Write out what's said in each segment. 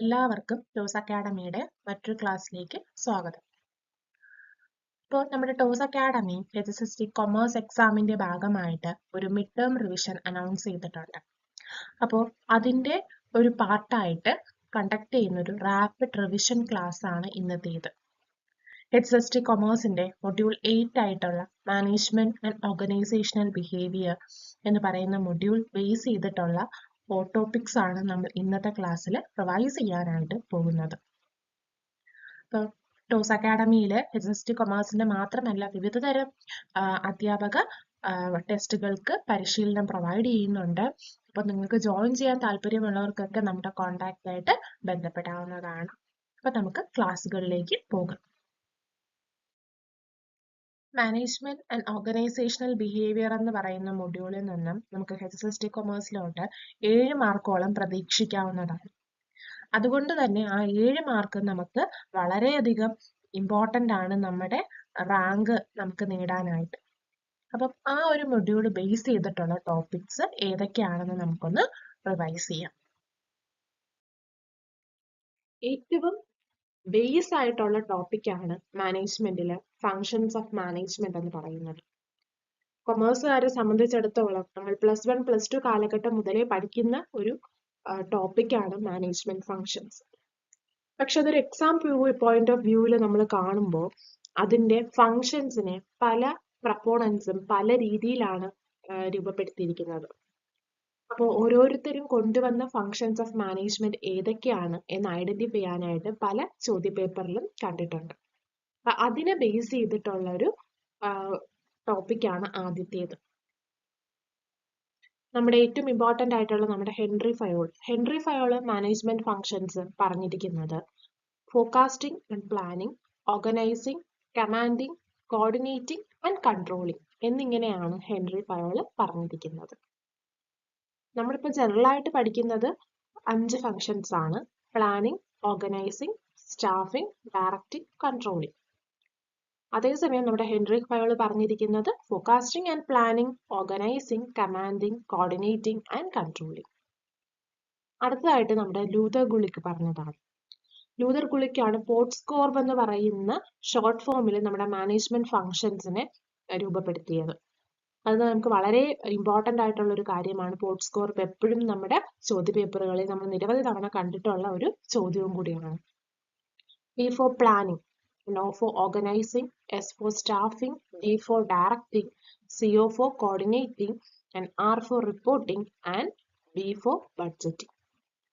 എല്ലാവർക്കും ടോസ് അക്കാഡമിയുടെ മറ്റൊരു ക്ലാസ്സിലേക്ക് സ്വാഗതം. ഇപ്പോൾ നമ്മുടെ ടോസ് അക്കാഡമി HSST കൊമേഴ്സ് എക്സാമിന്റെ ഭാഗമായിട്ട് ഒരു മിഡ് ടേം റിവിഷൻ അനൗൺസ് ചെയ്തിട്ടുണ്ട്. അപ്പോൾ അതിന്റെ ഒരു പാർട്ടായിട്ട് കണ്ടക്ട് ചെയ്യുന്ന ഒരു റാപ്പിഡ് റിവിഷൻ ക്ലാസ് ആണ് ഇന്നത്തേത്. HSST കൊമേഴ്സിന്റെ മൊഡ്യൂൾ 8 ആയിട്ടുള്ള മാനേജ്മെന്റ് ആൻഡ് ഓർഗനൈസേഷണൽ ബിഹേവിയർ എന്ന് പറയുന്ന മൊഡ്യൂൾ ബേസ് ചെയ്തിട്ടുള്ള ടോപ്പിക്സ് ആണ് നമ്മൾ ഇന്നത്തെ ക്ലാസ്സിൽ റിവൈസ് ചെയ്യാനായിട്ട് പോകുന്നത്. ഇപ്പോൾ ടോസ് അക്കാഡമിയിൽ HSST കൊമേഴ്സിന്റെ മാത്രമല്ല വിവിധ തരം അധ്യാപക ടെസ്റ്റുകൾക്ക് പരിശീലനം പ്രൊവൈഡ് ചെയ്യുന്നുണ്ട്. അപ്പോൾ നിങ്ങൾക്ക് ജോയിൻ ചെയ്യാൻ താല്പര്യമുള്ളവർക്കൊക്കെ നമ്മുടെ കോൺടാക്റ്റ് ആയിട്ട് ബന്ധപ്പെടാവുന്നതാണ്. അപ്പോൾ നമുക്ക് ക്ലാസ്സുകളിലേക്ക് പോകാം. മാനേജ്മെന്റ് ആൻഡ് ഓർഗനൈസേഷണൽ ബിഹേവിയർ എന്ന് പറയുന്ന മൊഡ്യൂളിൽ നിന്നും നമുക്ക് HSST കൊമേഴ്സിലോട്ട് 7 മാർക്കോളം പ്രതീക്ഷിക്കാവുന്നതാണ്. അതുകൊണ്ട് തന്നെ ആ 7 മാർക്ക് നമുക്ക് വളരെയധികം ഇമ്പോർട്ടൻ്റ് ആണ് നമ്മുടെ റാങ്ക് നമുക്ക് നേടാനായിട്ട്. അപ്പം ആ ഒരു മൊഡ്യൂൾ ബേസ് ചെയ്തിട്ടുള്ള ടോപ്പിക്സ് ഏതൊക്കെയാണെന്ന് നമുക്കൊന്ന് റിവൈസ് ചെയ്യാം. ഏറ്റവും ബേസ് ആയിട്ടുള്ള ടോപ്പിക്കാണ് മാനേജ്മെന്റിലെ ഫങ്ഷൻസ് ഓഫ് മാനേജ്മെന്റ് എന്ന് പറയുന്നത്. കൊമേഴ്സുകാരെ സംബന്ധിച്ചിടത്തോളം നമ്മൾ +1 +2 കാലഘട്ടം മുതലേ പഠിക്കുന്ന ഒരു ടോപ്പിക്കാണ് മാനേജ്മെന്റ് ഫങ്ഷൻസ്. പക്ഷെ അതൊരു എക്സാം പോയിന്റ് ഓഫ് വ്യൂവിൽ നമ്മൾ കാണുമ്പോൾ അതിന്റെ ഫങ്ഷൻസിനെ പല പ്രപ്പോണൻസും പല രീതിയിലാണ് രൂപപ്പെടുത്തിയിരിക്കുന്നത്. അപ്പോൾ ഓരോരുത്തരും കൊണ്ടുവന്ന ഫങ്ഷൻസ് ഓഫ് മാനേജ്മെന്റ് ഏതൊക്കെയാണ് എന്ന് ഐഡന്റിഫൈ ചെയ്യാനായിട്ട് പല ചോദ്യപേപ്പറിലും കണ്ടിട്ടുണ്ട്. അതിനെ ബേസ് ചെയ്തിട്ടുള്ള ഒരു ടോപ്പിക്കാണ് ആദ്യത്തേത്. നമ്മുടെ ഏറ്റവും ഇമ്പോർട്ടൻ്റ് ആയിട്ടുള്ള നമ്മുടെ ഹെൻറി ഫയോൾ മാനേജ്മെന്റ് ഫങ്ഷൻസ് പറഞ്ഞിരിക്കുന്നത് forecasting and planning, organising, commanding, coordinating and controlling എന്നിങ്ങനെയാണ് ഹെൻറി ഫയോൾ പറഞ്ഞിരിക്കുന്നത്. നമ്മളിപ്പോൾ ജനറൽ ആയിട്ട് പഠിക്കുന്നത് 5 ഫങ്ഷൻസ് ആണ്: planning, organising, staffing, directing, controlling. അതേസമയം നമ്മുടെ ഹെൻറി ഫയോൾ പറഞ്ഞിരിക്കുന്നത് forecasting and planning, organising, commanding, coordinating and controlling. അടുത്തതായിട്ട് നമ്മുടെ ലൂതർ ഗുളിക് പറഞ്ഞതാണ്. ലൂതർ ഗുളിക്കാണ് പോട്ട്സ്കോർബ് എന്ന് പറയുന്ന ഷോർട്ട് ഫോമിൽ നമ്മുടെ മാനേജ്മെന്റ് ഫങ്ഷൻസിനെ രൂപപ്പെടുത്തിയത്. അത് നമുക്ക് വളരെ ഇമ്പോർട്ടൻ്റ് ആയിട്ടുള്ള ഒരു കാര്യമാണ്. പോട്ട്സ്കോർബ് എപ്പോഴും നമ്മുടെ ചോദ്യപേപ്പറുകളിൽ നമ്മൾ നിരവധി തവണ കണ്ടിട്ടുള്ള ഒരു ചോദ്യവും കൂടിയാണ്. P for planning, O for organizing, S for staffing, D for directing, CO for coordinating, and R for reporting, and B for budgeting.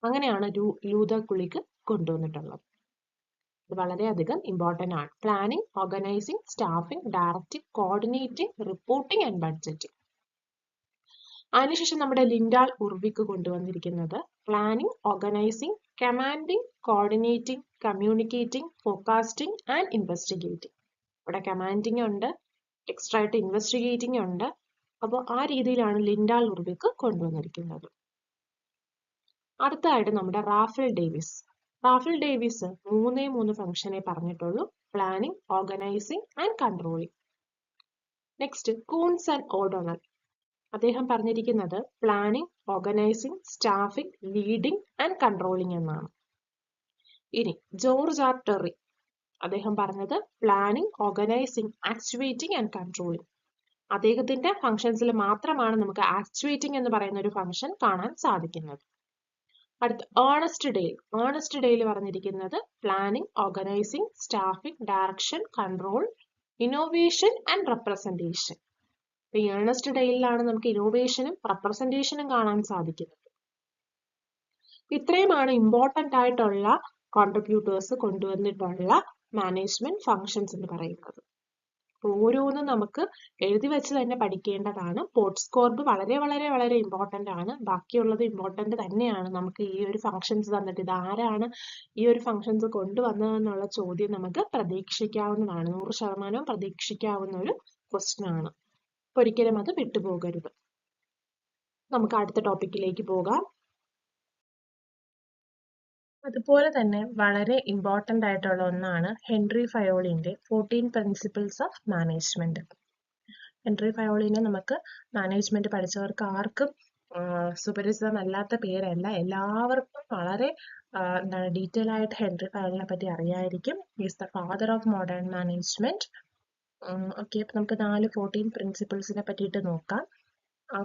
അങ്ങനെയാണ് ലൂതർ ഗുളിക് കൊണ്ടുവന്നിട്ടുള്ളത്. ഇത് വളരെയധികം ഇമ്പോർട്ടൻ്റ് ആണ്. Planning, organising, staffing, directing, coordinating, reporting and budgeting. അതിനുശേഷം നമ്മുടെ ലിൻഡാൽ ഉർവിക്ക് കൊണ്ടുവന്നിരിക്കുന്നത് planning, organising, commanding, coordinating, communicating, forecasting and investigating. ഇവിടെ commanding ഉണ്ട്, എക്സ്ട്രാ ആയിട്ട് ഇൻവെസ്റ്റിഗേറ്റിംഗ് ഉണ്ട്. അപ്പോൾ ആ രീതിയിലാണ് ലിൻഡാൽ ഉർവിക്ക് കൊണ്ടുവന്നിരിക്കുന്നത്. അടുത്തതായിട്ട് നമ്മുടെ റാഫേൽ ഡേവിസ്. റാഫേൽ ഡേവിസ് 3 ഫംഗ്ഷനെ പറഞ്ഞിട്ടുള്ളൂ: planning, organising and controlling. Next Koontz and O'Donnell. അദ്ദേഹം പറഞ്ഞിരിക്കുന്നത് planning, organising, staffing, leading and controlling എന്നാണ്. ഇനി ജോർജ് ആർ ടെറി. അദ്ദേഹം പറഞ്ഞത് planning, organising, actuating and controlling. അദ്ദേഹത്തിന്റെ ഫംഗ്ഷൻസിൽ മാത്രമാണ് നമുക്ക് ആക്ച്വേറ്റിംഗ് എന്ന് പറയുന്ന ഒരു ഫംഗ്ഷൻ കാണാൻ സാധിക്കുന്നത്. അടുത്ത ഏണസ്റ്റ് ഡെയിൽ പറഞ്ഞിരിക്കുന്നത് planning, organising, staffing, direction, control, innovation and representation. ഈ ഏണസ്റ്റ് ഡെയിലാണ് നമുക്ക് ഇന്നോവേഷനും റെപ്രസെന്റേഷനും കാണാൻ സാധിക്കുന്നത്. ഇത്രയുമാണ് ഇമ്പോർട്ടൻ്റ് ആയിട്ടുള്ള കോൺട്രിബ്യൂട്ടേഴ്സ് കൊണ്ടുവന്നിട്ടുള്ള മാനേജ്മെന്റ് ഫങ്ഷൻസ് എന്ന് പറയുന്നത്. ഓരോന്നും നമുക്ക് എഴുതി വെച്ച് തന്നെ പഠിക്കേണ്ടതാണ്. പോട്ട്സ്കോർബ് വളരെ വളരെ വളരെ ഇമ്പോർട്ടൻ്റ് ആണ്. ബാക്കിയുള്ളത് ഇമ്പോർട്ടൻ്റ് തന്നെയാണ്. നമുക്ക് ഈ ഒരു ഫങ്ഷൻസ് തന്നിട്ട് ഇതാരാണ് ഈ ഒരു ഫങ്ഷൻസ് കൊണ്ടുവന്നതെന്നുള്ള ചോദ്യം നമുക്ക് പ്രതീക്ഷിക്കാവുന്നതാണ്. 100% പ്രതീക്ഷിക്കാവുന്ന ഒരു ക്വസ്റ്റ്യൻ ആണ്. ഒരിക്കലും അത് വിട്ടുപോകരുത്. നമുക്ക് അടുത്ത ടോപ്പിക്കിലേക്ക് പോകാം. അതുപോലെ തന്നെ വളരെ ഇമ്പോർട്ടൻ്റ് ആയിട്ടുള്ള ഒന്നാണ് ഹെൻറി ഫയോളിന്റെ 14 പ്രിൻസിപ്പിൾസ് ഓഫ് മാനേജ്മെന്റ്. ഹെൻറി ഫയോളിനെ നമുക്ക് മാനേജ്മെന്റ് പഠിച്ചവർക്ക് ആർക്കും സുപരിചിതമല്ലാത്ത പേരല്ല. എല്ലാവർക്കും വളരെ എന്താണ് ഡീറ്റെയിൽ ആയിട്ട് ഹെൻറി ഫയലിനെ പറ്റി അറിയായിരിക്കും. Is the father of modern management. Okay, അപ്പൊ നമുക്ക് 14 പ്രിൻസിപ്പിൾസിനെ പറ്റിയിട്ട് നോക്കാം.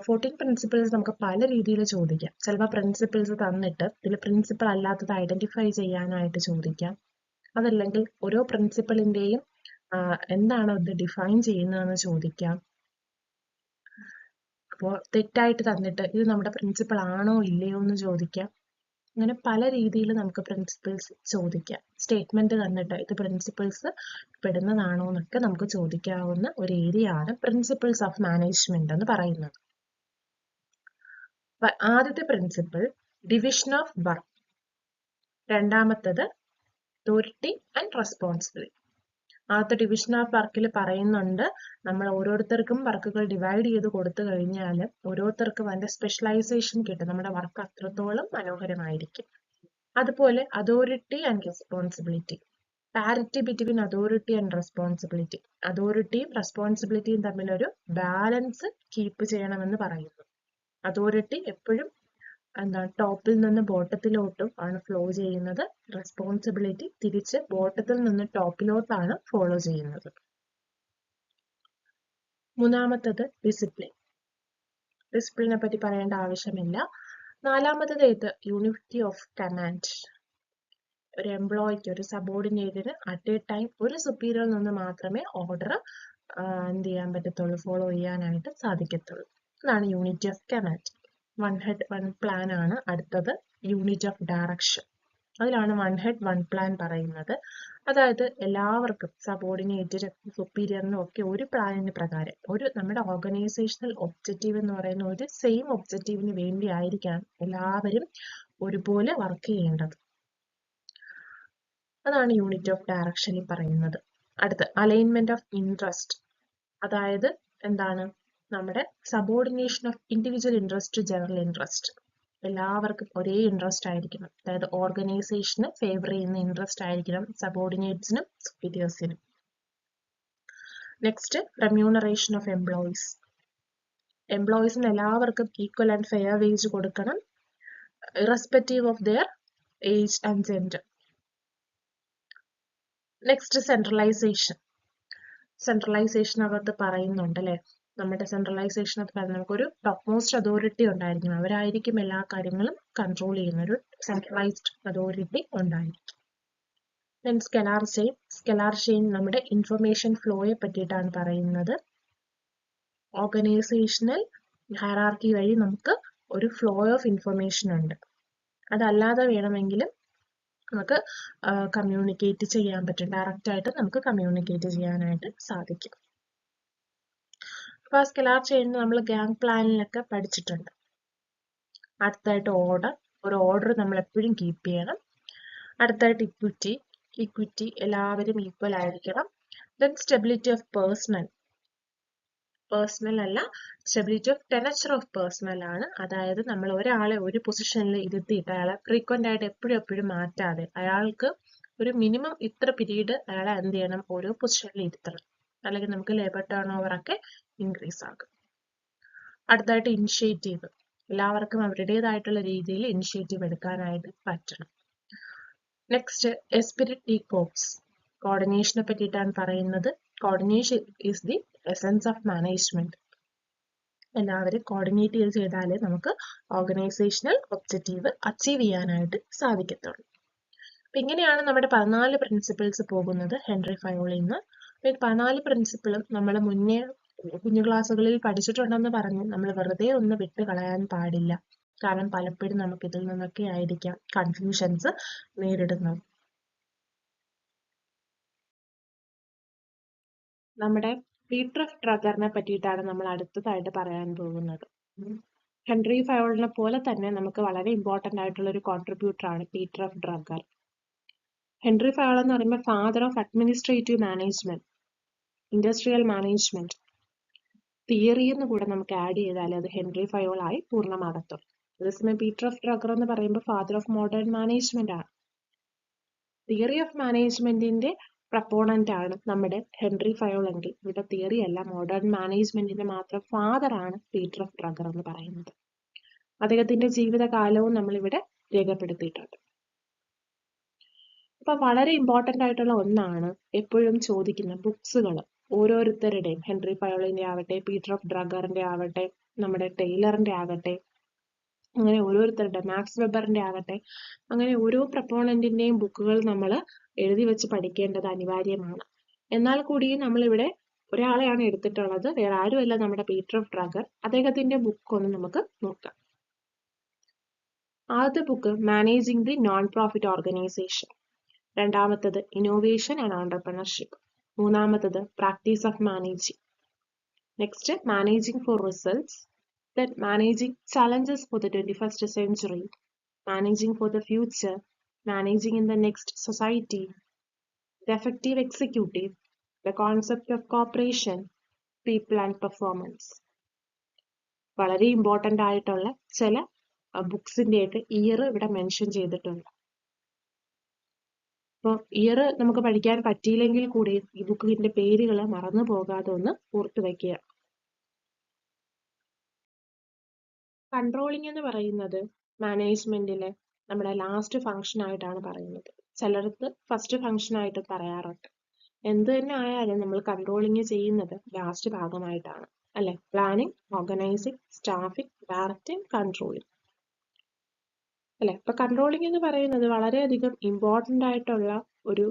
14 പ്രിൻസിപ്പിൾസ് നമുക്ക് പല രീതിയിൽ ചോദിക്കാം. ചിലപ്പോൾ പ്രിൻസിപ്പിൾസ് തന്നിട്ട് ഇതിൽ പ്രിൻസിപ്പിൾ അല്ലാത്തത് ഐഡന്റിഫൈ ചെയ്യാനായിട്ട് ചോദിക്കാം. അതല്ലെങ്കിൽ ഓരോ പ്രിൻസിപ്പിളിന്റെയും എന്താണ് ഇത് ഡിഫൈൻ ചെയ്യുന്നതെന്ന് ചോദിക്കാം. അപ്പോൾ തെറ്റായിട്ട് തന്നിട്ട് ഇത് നമ്മുടെ പ്രിൻസിപ്പിൾ ആണോ ഇല്ലയോ എന്ന് ചോദിക്കാം. അങ്ങനെ പല രീതിയിൽ നമുക്ക് പ്രിൻസിപ്പിൾസ് ചോദിക്കാം. സ്റ്റേറ്റ്മെന്റ് തന്നിട്ട് ഇത് പ്രിൻസിപ്പിൾസ് പെടുന്നതാണോ എന്നൊക്കെ നമുക്ക് ചോദിക്കാവുന്ന ഒരു ഏരിയ ആണ് പ്രിൻസിപ്പിൾസ് ഓഫ് മാനേജ്മെന്റ് എന്ന് പറയുന്നത്. ആദ്യത്തെ പ്രിൻസിപ്പിൾ ഡിവിഷൻ ഓഫ് വർക്ക്. രണ്ടാമത്തത് അതോറിറ്റി ആൻഡ് റെസ്പോൺസിബിലിറ്റി. ആദ്യത്തെ ഡിവിഷൻ ഓഫ് വർക്കിൽ പറയുന്നുണ്ട് നമ്മൾ ഓരോരുത്തർക്കും വർക്കുകൾ ഡിവൈഡ് ചെയ്ത് കൊടുത്തു കഴിഞ്ഞാൽ ഓരോരുത്തർക്കും അതിന്റെ സ്പെഷ്യലൈസേഷൻ കിട്ടും. നമ്മുടെ വർക്ക് അത്രത്തോളം മനോഹരമായിരിക്കും. അതുപോലെ authority and responsibility. Parity between authority and responsibility. അതോറിറ്റിയും റെസ്പോൺസിബിലിറ്റിയും തമ്മിലൊരു ബാലൻസ് കീപ്പ് ചെയ്യണമെന്ന് പറയുന്നു. അതോറിറ്റി എപ്പോഴും ടോപ്പിൽ നിന്ന് ബോട്ടത്തിലോട്ടും ആണ് ഫ്ലോ ചെയ്യുന്നത്. റെസ്പോൺസിബിലിറ്റി തിരിച്ച് ബോട്ടത്തിൽ നിന്ന് ടോപ്പിലോട്ടാണ് ഫോളോ ചെയ്യുന്നത്. മൂന്നാമത്തത് ഡിസിപ്ലിൻ. ഡിസിപ്ലിനെ പറ്റി പറയേണ്ട ആവശ്യമില്ല. നാലാമത്തത് ഇത് യൂണിറ്റി ഓഫ് കമാൻഡ്. ഒരു എംപ്ലോയിക്ക്, ഒരു സബോർഡിനേറ്റിന് അറ്റ് എ ടൈം ഒരു സുപ്പീരിയറിൽ നിന്ന് മാത്രമേ ഓർഡർ എന്ത് ചെയ്യാൻ പറ്റത്തുള്ളൂ, ഫോളോ ചെയ്യാനായിട്ട് സാധിക്കത്തുള്ളൂ. അതാണ് unity of command. One head one plan ആണ് അടുത്തത് യൂണിറ്റ് ഓഫ് ഡയറക്ഷൻ. അതിലാണ് വൺ ഹെഡ് വൺ പ്ലാൻ പറയുന്നത്. അതായത് എല്ലാവർക്കും സബോർഡിനേറ്റിനും സുപ്പീരിയറിനും ഒക്കെ ഒരു പ്ലാനിന് പ്രകാരം നമ്മുടെ ഓർഗനൈസേഷണൽ ഒബ്ജക്റ്റീവ് എന്ന് പറയുന്ന ഒരു സെയിം ഒബ്ജക്റ്റീവിന് വേണ്ടി ആയിരിക്കണം എല്ലാവരും ഒരുപോലെ വർക്ക് ചെയ്യേണ്ടത്. അതാണ് യൂണിറ്റ് ഓഫ് ഡയറക്ഷനിൽ പറയുന്നത്. അടുത്ത് അലൈൻമെന്റ് ഓഫ് ഇൻട്രസ്റ്റ്. അതായത് എന്താണ് നമ്മുടെ subordination of individual interest to general interest. എല്ലാവർക്കും ഒരേ ഇൻട്രസ്റ്റ് ആയിരിക്കണം. അതായത് ഓർഗനൈസേഷന് ഫേവർ ചെയ്യുന്ന ഇൻട്രസ്റ്റ് ആയിരിക്കണം സബോർഡിനേറ്റ്സിനും സുപ്പീരിയേഴ്സിനും. Next remuneration of employees. എംപ്ലോയീസിന് എല്ലാവർക്കും ഈക്വൽ ആൻഡ് ഫെയർ വേജ് കൊടുക്കണം, irrespective of their age and gender. Next centralisation. Centralisation അകത്ത് പറയുന്നുണ്ട് അല്ലെ, നമ്മുടെ സെൻട്രലൈസേഷൻ എന്ന് പറഞ്ഞാൽ നമുക്കൊരു ടോപ്പ് മോസ്റ്റ് അതോറിറ്റി ഉണ്ടായിരിക്കും. അവരായിരിക്കും എല്ലാ കാര്യങ്ങളും കൺട്രോൾ ചെയ്യുന്ന ഒരു സെൻട്രലൈസ്ഡ് അതോറിറ്റി ഉണ്ടായിരിക്കും. Then scalar chain. Scalar chain നമ്മുടെ ഇൻഫർമേഷൻ ഫ്ലോയെ പറ്റിയിട്ടാണ് പറയുന്നത്. ഓർഗനൈസേഷണൽ ഹയറാർക്കി വഴി നമുക്ക് ഒരു ഫ്ലോ ഓഫ് ഇൻഫർമേഷൻ ഉണ്ട്. അതല്ലാതെ വേണമെങ്കിലും നമുക്ക് കമ്മ്യൂണിക്കേറ്റ് ചെയ്യാൻ പറ്റും. ഡയറക്റ്റ് ആയിട്ട് നമുക്ക് കമ്മ്യൂണിക്കേറ്റ് ചെയ്യാനായിട്ട് സാധിക്കും. അപ്പോൾ സ്കെലാർ ചെയിൻ നമ്മൾ ഗാങ് പ്ലാനിലൊക്കെ പഠിച്ചിട്ടുണ്ട്. അടുത്തായിട്ട് ഓർഡർ. ഒരു ഓർഡർ നമ്മൾ എപ്പോഴും കീപ്പ് ചെയ്യണം. അടുത്തായിട്ട് ഇക്വിറ്റി. ഇക്വിറ്റി എല്ലാവരും ഈക്വൽ ആയിരിക്കണം. Then stability of personal. Personal അല്ല, സ്റ്റെബിലിറ്റി ഓഫ് ടെനച്ചർ ഓഫ് പേഴ്സണൽ ആണ്. അതായത് നമ്മൾ ഒരാളെ ഒരു പൊസിഷനിൽ ഇരുത്തിയിട്ട് അയാളെ ഫ്രീക്വന്റ് ആയിട്ട് എപ്പോഴും മാറ്റാതെ അയാൾക്ക് ഒരു മിനിമം ഇത്ര പീരീഡ് അയാളെ എന്ത് ചെയ്യണം, ഓരോ പൊസിഷനിൽ ഇരുത്തണം. അല്ലെങ്കിൽ നമുക്ക് ലേബർ ടേൺ ഓവർ ഒക്കെ ഇൻക്രീസ് ആകും. അടുത്തായിട്ട് ഇനിഷ്യേറ്റീവ്. എല്ലാവർക്കും അവരുടേതായിട്ടുള്ള രീതിയിൽ ഇനിഷ്യേറ്റീവ് എടുക്കാനായിട്ട് പറ്റണം. Next esprit de corps. കോർഡിനേഷനെ പറ്റിയിട്ടാണ് പറയുന്നത്. Coordination is the essence of management. എല്ലാവരും കോർഡിനേറ്റ് ചെയ്താലേ നമുക്ക് ഓർഗനൈസേഷണൽ ഒബ്ജക്റ്റീവ് അച്ചീവ് ചെയ്യാനായിട്ട് സാധിക്കത്തുള്ളൂ. അപ്പൊ ഇങ്ങനെയാണ് നമ്മുടെ 14 പ്രിൻസിപ്പിൾസ് പോകുന്നത് ഹെൻറി ഫയോളിൽ നിന്ന്. 14 പ്രിൻസിപ്പിളും നമ്മൾ മുന്നേ കുഞ്ഞു ക്ലാസ്സുകളിൽ പഠിച്ചിട്ടുണ്ടെന്ന് പറഞ്ഞ് നമ്മൾ വെറുതെ ഒന്ന് വിട്ട് കളയാൻ പാടില്ല. കാരണം പലപ്പോഴും നമുക്ക് ഇതിൽ നിന്നൊക്കെ ആയിരിക്കാം കൺഫ്യൂഷൻസ് നേരിടുന്നത്. നമ്മുടെ പീറ്റർ എഫ് ഡ്രഗറിനെ പറ്റിയിട്ടാണ് നമ്മൾ അടുത്തതായിട്ട് പറയാൻ പോകുന്നത്. ഹെൻറി ഫയോളിനെ പോലെ തന്നെ നമുക്ക് വളരെ ഇമ്പോർട്ടന്റ് ആയിട്ടുള്ള ഒരു കോൺട്രിബ്യൂട്ടർ ആണ് പീറ്റർ എഫ് ഡ്രഗർ. ഹെൻറി ഫയോൾ എന്ന് പറയുമ്പോൾ father of administrative management, industrial management theory എന്ന് കൂടെ നമുക്ക് ആഡ് ചെയ്താൽ അത് ഹെൻറി ഫയോൾ ആയി പൂർണ്ണമാകത്തും. അതേസമയം പീറ്റർ എഫ് ഡ്രഗർ എന്ന് പറയുമ്പോൾ ഫാദർ ഓഫ് മോഡേൺ മാനേജ്മെന്റ് ആണ്. തിയറി ഓഫ് മാനേജ്മെന്റിന്റെ പ്രപ്പോണന്റ് ആണ് നമ്മുടെ ഹെൻറി ഫയോൾ എങ്കിൽ ഇവിടെ തിയറി അല്ല, മോഡേൺ മാനേജ്മെന്റിന്റെ മാത്രം ഫാദർ ആണ് പീറ്റർ എഫ് ഡ്രഗർ എന്ന് പറയുന്നത്. അദ്ദേഹത്തിന്റെ ജീവിതകാലവും നമ്മൾ ഇവിടെ രേഖപ്പെടുത്തിയിട്ടുണ്ട്. അപ്പൊ വളരെ ഇമ്പോർട്ടന്റ് ആയിട്ടുള്ള ഒന്നാണ് എപ്പോഴും ചോദിക്കുന്ന ബുക്സുകൾ. ഓരോരുത്തരുടെയും ഹെൻറി ഫയോളിന്റെ ആവട്ടെ, പീറ്റർ ഓഫ് ഡ്രഗറിന്റെ ആവട്ടെ, നമ്മുടെ ടൈലറിന്റെ ആകട്ടെ, അങ്ങനെ ഓരോരുത്തരുടെ, മാക്സ് വെബറിന്റെ ആകട്ടെ, അങ്ങനെ ഓരോ പ്രപ്പോണന്റിന്റെയും ബുക്കുകൾ നമ്മൾ എഴുതി വെച്ച് പഠിക്കേണ്ടത് അനിവാര്യമാണ്. എന്നാൽ കൂടിയും നമ്മളിവിടെ ഒരാളെയാണ് എടുത്തിട്ടുള്ളത്, വേറെ ആരുമല്ല, നമ്മുടെ പീറ്റർ ഓഫ് ഡ്രഗർ. അദ്ദേഹത്തിന്റെ ബുക്ക് ഒന്ന് നമുക്ക് നോക്കാം. ആദ്യത്തെ book managing the non profit organisation, രണ്ടാമത്തത് ഇന്നോവേഷൻ ആൻഡ് ഓണ്ടർപ്രണർഷിപ്പ്, മൂന്നാമത്തത് practice of managing, next managing for results, then managing challenges for the 21st century, managing for the future, managing in the next society, the effective executive, the concept of cooperation, people and performance. വളരെ important ആയിട്ടുള്ള ചില ബുക്സിന്റെയൊക്കെ year ഇവിടെ mention ചെയ്തിട്ടുണ്ട്. അപ്പോൾ year നമുക്ക് പഠിക്കാൻ പറ്റിയില്ലെങ്കിൽ കൂടി ഈ ബുക്കിന്റെ പേരുകൾ മറന്നു പോകാതെ ഒന്ന് ഓർത്തു വയ്ക്കുക. കൺട്രോളിംഗ് എന്ന് പറയുന്നത് മാനേജ്മെന്റിലെ നമ്മുടെ ലാസ്റ്റ് ഫംഗ്ഷൻ ആയിട്ടാണ് പറയുന്നത്. ചിലർക്ക് ഫസ്റ്റ് ഫംഗ്ഷൻ ആയിട്ട് പറയാറുണ്ട്. എന്ത് തന്നെ ആയാലും നമ്മൾ കൺട്രോളിംഗ് ചെയ്യുന്നത് ലാസ്റ്റ് ഭാഗമായിട്ടാണ്, അല്ലെ? Planning, organising, staffing, directing, controlling, അല്ലെ? അപ്പൊ കൺട്രോളിംഗ് എന്ന് പറയുന്നത് വളരെയധികം ഇമ്പോർട്ടന്റ് ആയിട്ടുള്ള ഒരു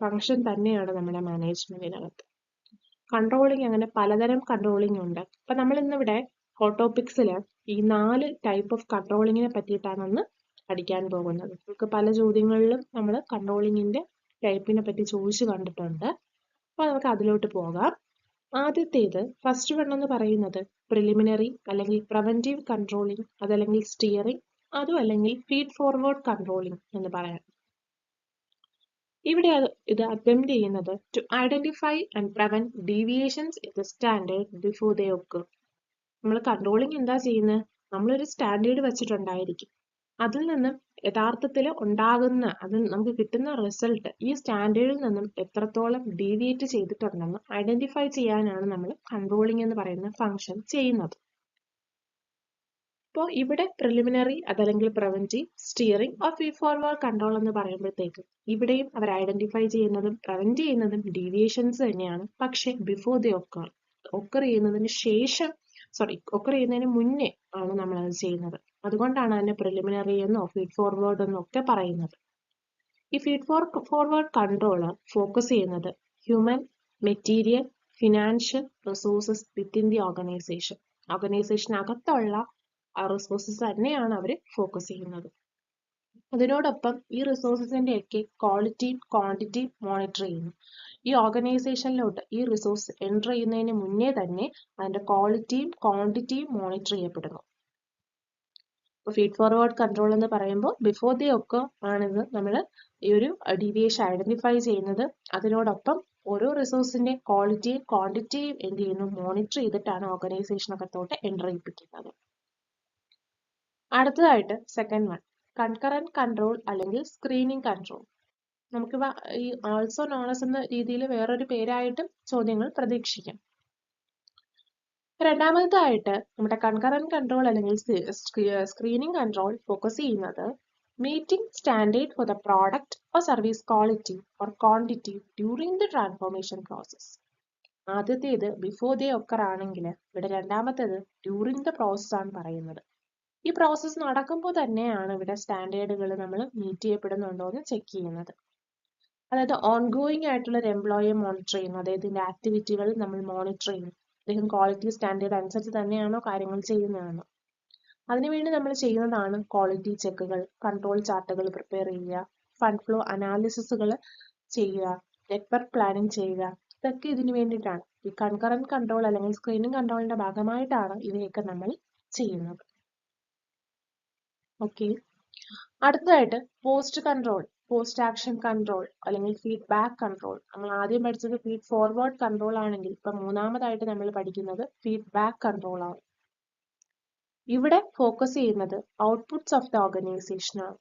ഫംഗ്ഷൻ തന്നെയാണ് നമ്മുടെ മാനേജ്മെന്റിനകത്ത്. കൺട്രോളിംഗ് അങ്ങനെ പലതരം കൺട്രോളിംഗ് ഉണ്ട്. അപ്പൊ നമ്മൾ ഇന്നിവിടെ ഹോട്ട് ടോപ്പിക്സിൽ ഈ 4 ടൈപ്പ് ഓഫ് കൺട്രോളിങ്ങിനെ പറ്റിയിട്ടാണ് പഠിക്കാൻ പോകുന്നത്. നമുക്ക് പല ചോദ്യങ്ങളിലും നമ്മൾ കൺട്രോളിങ്ങിന്റെ ടൈപ്പിനെ പറ്റി ചോദിച്ചു കണ്ടിട്ടുണ്ട്. അപ്പൊ നമുക്ക് അതിലോട്ട് പോകാം. ആദ്യത്തേത് ഫസ്റ്റ് വൺ എന്ന് പറയുന്നത് പ്രിലിമിനറി അല്ലെങ്കിൽ പ്രിവന്റീവ് കൺട്രോളിംഗ്, അതല്ലെങ്കിൽ സ്റ്റിയറിംഗ്, അതും അല്ലെങ്കിൽ ഫീഡ് ഫോർവേഡ് കൺട്രോളിംഗ് എന്ന് പറയാം. ഇവിടെ ഇത് അറ്റംപ്റ്റ് ചെയ്യുന്നത് to identify and prevent deviations in the standard before they occur. നമ്മൾ കൺട്രോളിംഗ് എന്താ ചെയ്യുന്നത്? നമ്മളൊരു സ്റ്റാൻഡേർഡ് വെച്ചിട്ടുണ്ടായിരിക്കും. അതിൽ നിന്നും യഥാർത്ഥത്തിൽ ഉണ്ടാകുന്ന, അതിൽ നമുക്ക് കിട്ടുന്ന റിസൾട്ട് ഈ സ്റ്റാൻഡേർഡിൽ നിന്നും എത്രത്തോളം ഡീവിയേറ്റ് ചെയ്തിട്ടുണ്ടെന്ന് ഐഡന്റിഫൈ ചെയ്യാനാണ് നമ്മൾ കൺട്രോളിംഗ് എന്ന് പറയുന്ന ഫംഗ്ഷൻ ചെയ്യുന്നത്. അപ്പോൾ ഇവിടെ പ്രിലിമിനറി അതല്ലെങ്കിൽ preventive, steering or feed forward control എന്ന് പറയുമ്പോഴത്തേക്ക് ഇവിടെയും അവർ ഐഡന്റിഫൈ ചെയ്യുന്നതും പ്രിവെന്റ് ചെയ്യുന്നതും ഡീവിയേഷൻസ് തന്നെയാണ്. പക്ഷെ ബിഫോർ ദി ഒക്കർ ചെയ്യുന്നതിന് ശേഷം, ഒക്കർ ചെയ്യുന്നതിന് മുന്നേ ആണ് നമ്മൾ അത് ചെയ്യുന്നത്. അതുകൊണ്ടാണ് അതിനെ പ്രിലിമിനറി എന്നോ ഫീഡ് ഫോർവേഡ് എന്നോ ഒക്കെ പറയുന്നത്. ഈ ഫീഡ് ഫോർവേഡ് കൺട്രോള് ഫോക്കസ് ചെയ്യുന്നത് human, material, financial resources within the organisation. ഓർഗനൈസേഷനകത്തുള്ള റിസോഴ്സസ് തന്നെയാണ് അവർ ഫോക്കസ് ചെയ്യുന്നത്. അതിനോടൊപ്പം ഈ റിസോഴ്സസിന്റെ ഒക്കെ ക്വാളിറ്റിയും ക്വാണ്ടിറ്റിയും മോണിറ്റർ ചെയ്യുന്നു. ഈ ഓർഗനൈസേഷനിലോട്ട് ഈ റിസോഴ്സ് എൻ്റർ ചെയ്യുന്നതിന് മുന്നേ തന്നെ അതിന്റെ ക്വാളിറ്റിയും ക്വാണ്ടിറ്റിയും മോണിറ്റർ ചെയ്യപ്പെടുന്നു. അപ്പോൾ ഫീഡ് ഫോർവേഡ് കൺട്രോൾ എന്ന് പറയുമ്പോൾ ബിഫോർ ദി ഒക്കെ ആണിത് നമ്മൾ ഈ ഒരു ഡീവിയേഷൻ ഐഡന്റിഫൈ ചെയ്യുന്നത്. അതിനോടൊപ്പം ഓരോ റിസോഴ്സിന്റെ ക്വാളിറ്റിയും ക്വാണ്ടിറ്റിയും എന്ത് ചെയ്യുന്നു? മോണിറ്റർ ചെയ്തിട്ടാണ് ഓർഗനൈസേഷനകത്തോട്ട് എൻ്റർ ചെയ്യിപ്പിക്കുന്നത്. അടുത്തതായിട്ട് സെക്കൻഡ് വൺ കൺകറന്റ് കൺട്രോൾ അല്ലെങ്കിൽ സ്ക്രീനിങ് കൺട്രോൾ. നമുക്ക് ഈ ആൾസോ നോണസ് എന്ന രീതിയിൽ വേറൊരു പേരായിട്ടും ചോദ്യങ്ങൾ പ്രതീക്ഷിക്കാം. രണ്ടാമതായിട്ട് നമ്മുടെ കൺകറന്റ് കൺട്രോൾ അല്ലെങ്കിൽ സ്ക്രീനിങ് കൺട്രോൾ ഫോക്കസ് ചെയ്യുന്നത് meeting standard for the product or service quality or quantity during the transformation process. ആദ്യത്തേത് ബിഫോർ ദേ ഒക്കർ ആണെങ്കിൽ ഇവിടെ രണ്ടാമത്തേത് ഡ്യൂറിംഗ് ദ പ്രോസസ് ആണ് പറയുന്നത്. ഈ പ്രോസസ്സ് നടക്കുമ്പോൾ തന്നെയാണ് ഇവിടെ സ്റ്റാൻഡേർഡുകൾ നമ്മൾ മീറ്റ് ചെയ്യപ്പെടുന്നുണ്ടോ എന്ന് ചെക്ക് ചെയ്യുന്നത്. അതായത് ഓൺഗോയിങ് ആയിട്ടുള്ള ഒരു എംപ്ലോയിയെ മോണിറ്റർ ചെയ്യുന്നു, അദ്ദേഹത്തിന്റെ ആക്ടിവിറ്റികൾ നമ്മൾ മോണിറ്റർ ചെയ്യുന്നു. അദ്ദേഹം ക്വാളിറ്റി സ്റ്റാൻഡേർഡ് അനുസരിച്ച് തന്നെയാണോ കാര്യങ്ങൾ ചെയ്യുന്നതെന്ന്. അതിനുവേണ്ടി നമ്മൾ ചെയ്യുന്നതാണ് ക്വാളിറ്റി ചെക്കുകൾ, കൺട്രോൾ ചാർട്ടുകൾ പ്രിപ്പയർ ചെയ്യുക, ഫണ്ട് ഫ്ലോ അനാലിസിസുകൾ ചെയ്യുക, നെറ്റ്വർക്ക് പ്ലാനിങ് ചെയ്യുക. ഇതൊക്കെ ഇതിനു വേണ്ടിയിട്ടാണ്. ഈ കൺകറന്റ് കൺട്രോൾ അല്ലെങ്കിൽ സ്ക്രീനിങ് കൺട്രോളിന്റെ ഭാഗമായിട്ടാണ് ഇവയൊക്കെ നമ്മൾ ചെയ്യുന്നത്. ഓക്കെ, അടുത്തതായിട്ട് post control, post action control അല്ലെങ്കിൽ ഫീഡ്ബാക്ക് കൺട്രോൾ. നമ്മൾ ആദ്യം പഠിച്ചത് ഫീഡ് ഫോർവേഡ് കൺട്രോൾ ആണെങ്കിൽ ഇപ്പൊ മൂന്നാമതായിട്ട് നമ്മൾ പഠിക്കുന്നത് ഫീഡ്ബാക്ക് കൺട്രോൾ ആണ്. ഇവിടെ ഫോക്കസ് ചെയ്യുന്നത് ഔട്ട്പുട്ട്സ് ഓഫ് ദ ഓർഗനൈസേഷൻ ആണ്.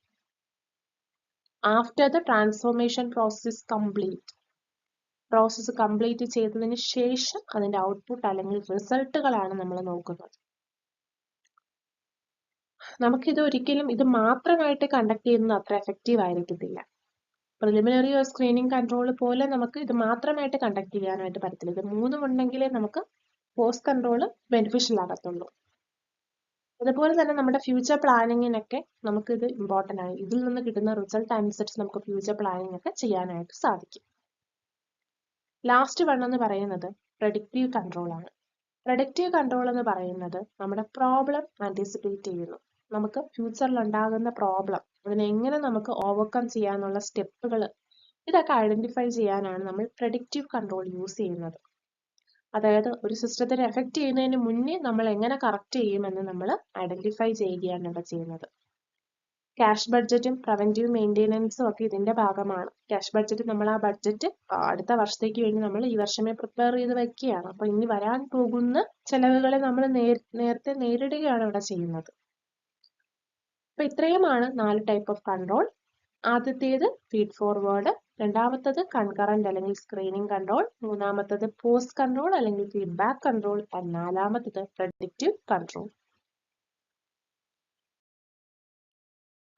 After the transformation process complete, process complete ചെയ്തതിന് ശേഷം അതിന്റെ ഔട്ട്പുട്ട് അല്ലെങ്കിൽ റിസൾട്ടുകളാണ് നമ്മൾ നോക്കുന്നത്. നമുക്കിത് ഒരിക്കലും ഇത് മാത്രമായിട്ട് കണ്ടക്ട് ചെയ്യുന്നത് അത്ര എഫക്റ്റീവ് ആയിരിക്കത്തില്ല. പ്രിലിമിനറി സ്ക്രീനിങ് കൺട്രോൾ പോലെ നമുക്ക് ഇത് മാത്രമായിട്ട് കണ്ടക്ട് ചെയ്യാനായിട്ട് പറ്റത്തില്ല. ഇത് മൂന്നും ഉണ്ടെങ്കിലേ നമുക്ക് പോസ്റ്റ് കൺട്രോൾ ബെനിഫിഷ്യൽ ആകത്തുള്ളൂ. അതുപോലെ തന്നെ നമ്മുടെ ഫ്യൂച്ചർ പ്ലാനിങ്ങിനൊക്കെ നമുക്ക് ഇത് ഇമ്പോർട്ടൻ്റ് ആണ്. ഇതിൽ നിന്ന് കിട്ടുന്ന റിസൾട്ട് അനുസരിച്ച് നമുക്ക് ഫ്യൂച്ചർ പ്ലാനിങ് ഒക്കെ ചെയ്യാനായിട്ട് സാധിക്കും. ലാസ്റ്റ് വൺ എന്ന് പറയുന്നത് പ്രഡിക്റ്റീവ് കൺട്രോൾ ആണ്. പ്രഡിക്റ്റീവ് കൺട്രോൾ എന്ന് പറയുന്നത് നമ്മുടെ പ്രോബ്ലം ആന്റിസിപ്പേറ്റ് ചെയ്യുന്നു. നമുക്ക് ഫ്യൂച്ചറിൽ ഉണ്ടാകുന്ന പ്രോബ്ലം അതിനെ എങ്ങനെ നമുക്ക് ഓവർകം ചെയ്യാനുള്ള സ്റ്റെപ്പുകൾ ഇതൊക്കെ ഐഡന്റിഫൈ ചെയ്യാനാണ് നമ്മൾ പ്രഡിക്റ്റീവ് കൺട്രോൾ യൂസ് ചെയ്യുന്നത്. അതായത് ഒരു സിസ്റ്റത്തിനെ എഫക്ട് ചെയ്യുന്നതിന് മുന്നേ നമ്മൾ എങ്ങനെ കറക്റ്റ് ചെയ്യുമെന്ന് നമ്മൾ ഐഡന്റിഫൈ ചെയ്യുകയാണ് ഇവിടെ ചെയ്യുന്നത്. ക്യാഷ് ബഡ്ജറ്റും പ്രിവെന്റീവ് മെയിൻ്റെനൻസും ഒക്കെ ഇതിന്റെ ഭാഗമാണ്. ക്യാഷ് ബഡ്ജറ്റ് നമ്മൾ ആ ബഡ്ജറ്റ് അടുത്ത വർഷത്തേക്ക് വേണ്ടി നമ്മൾ ഈ വർഷമേ പ്രിപ്പയർ ചെയ്ത് വെക്കുകയാണ്. അപ്പൊ ഇനി വരാൻ പോകുന്ന ചെലവുകളെ നമ്മൾ നേരത്തെ നേരിടുകയാണ് ഇവിടെ ചെയ്യുന്നത്. അപ്പൊ ഇത്രയുമാണ് 4 ടൈപ്പ് ഓഫ് കൺട്രോൾ. ആദ്യത്തേത് ഫീഡ് ഫോർവേഡ്, രണ്ടാമത്തത് കൺകറന്റ് അല്ലെങ്കിൽ സ്ക്രീനിങ് കൺട്രോൾ, മൂന്നാമത്തത് പോസ്റ്റ് കൺട്രോൾ അല്ലെങ്കിൽ ഫീഡ്ബാക്ക് കൺട്രോൾ, നാലാമത്തത് പ്രഡിക്റ്റീവ് കൺട്രോൾ.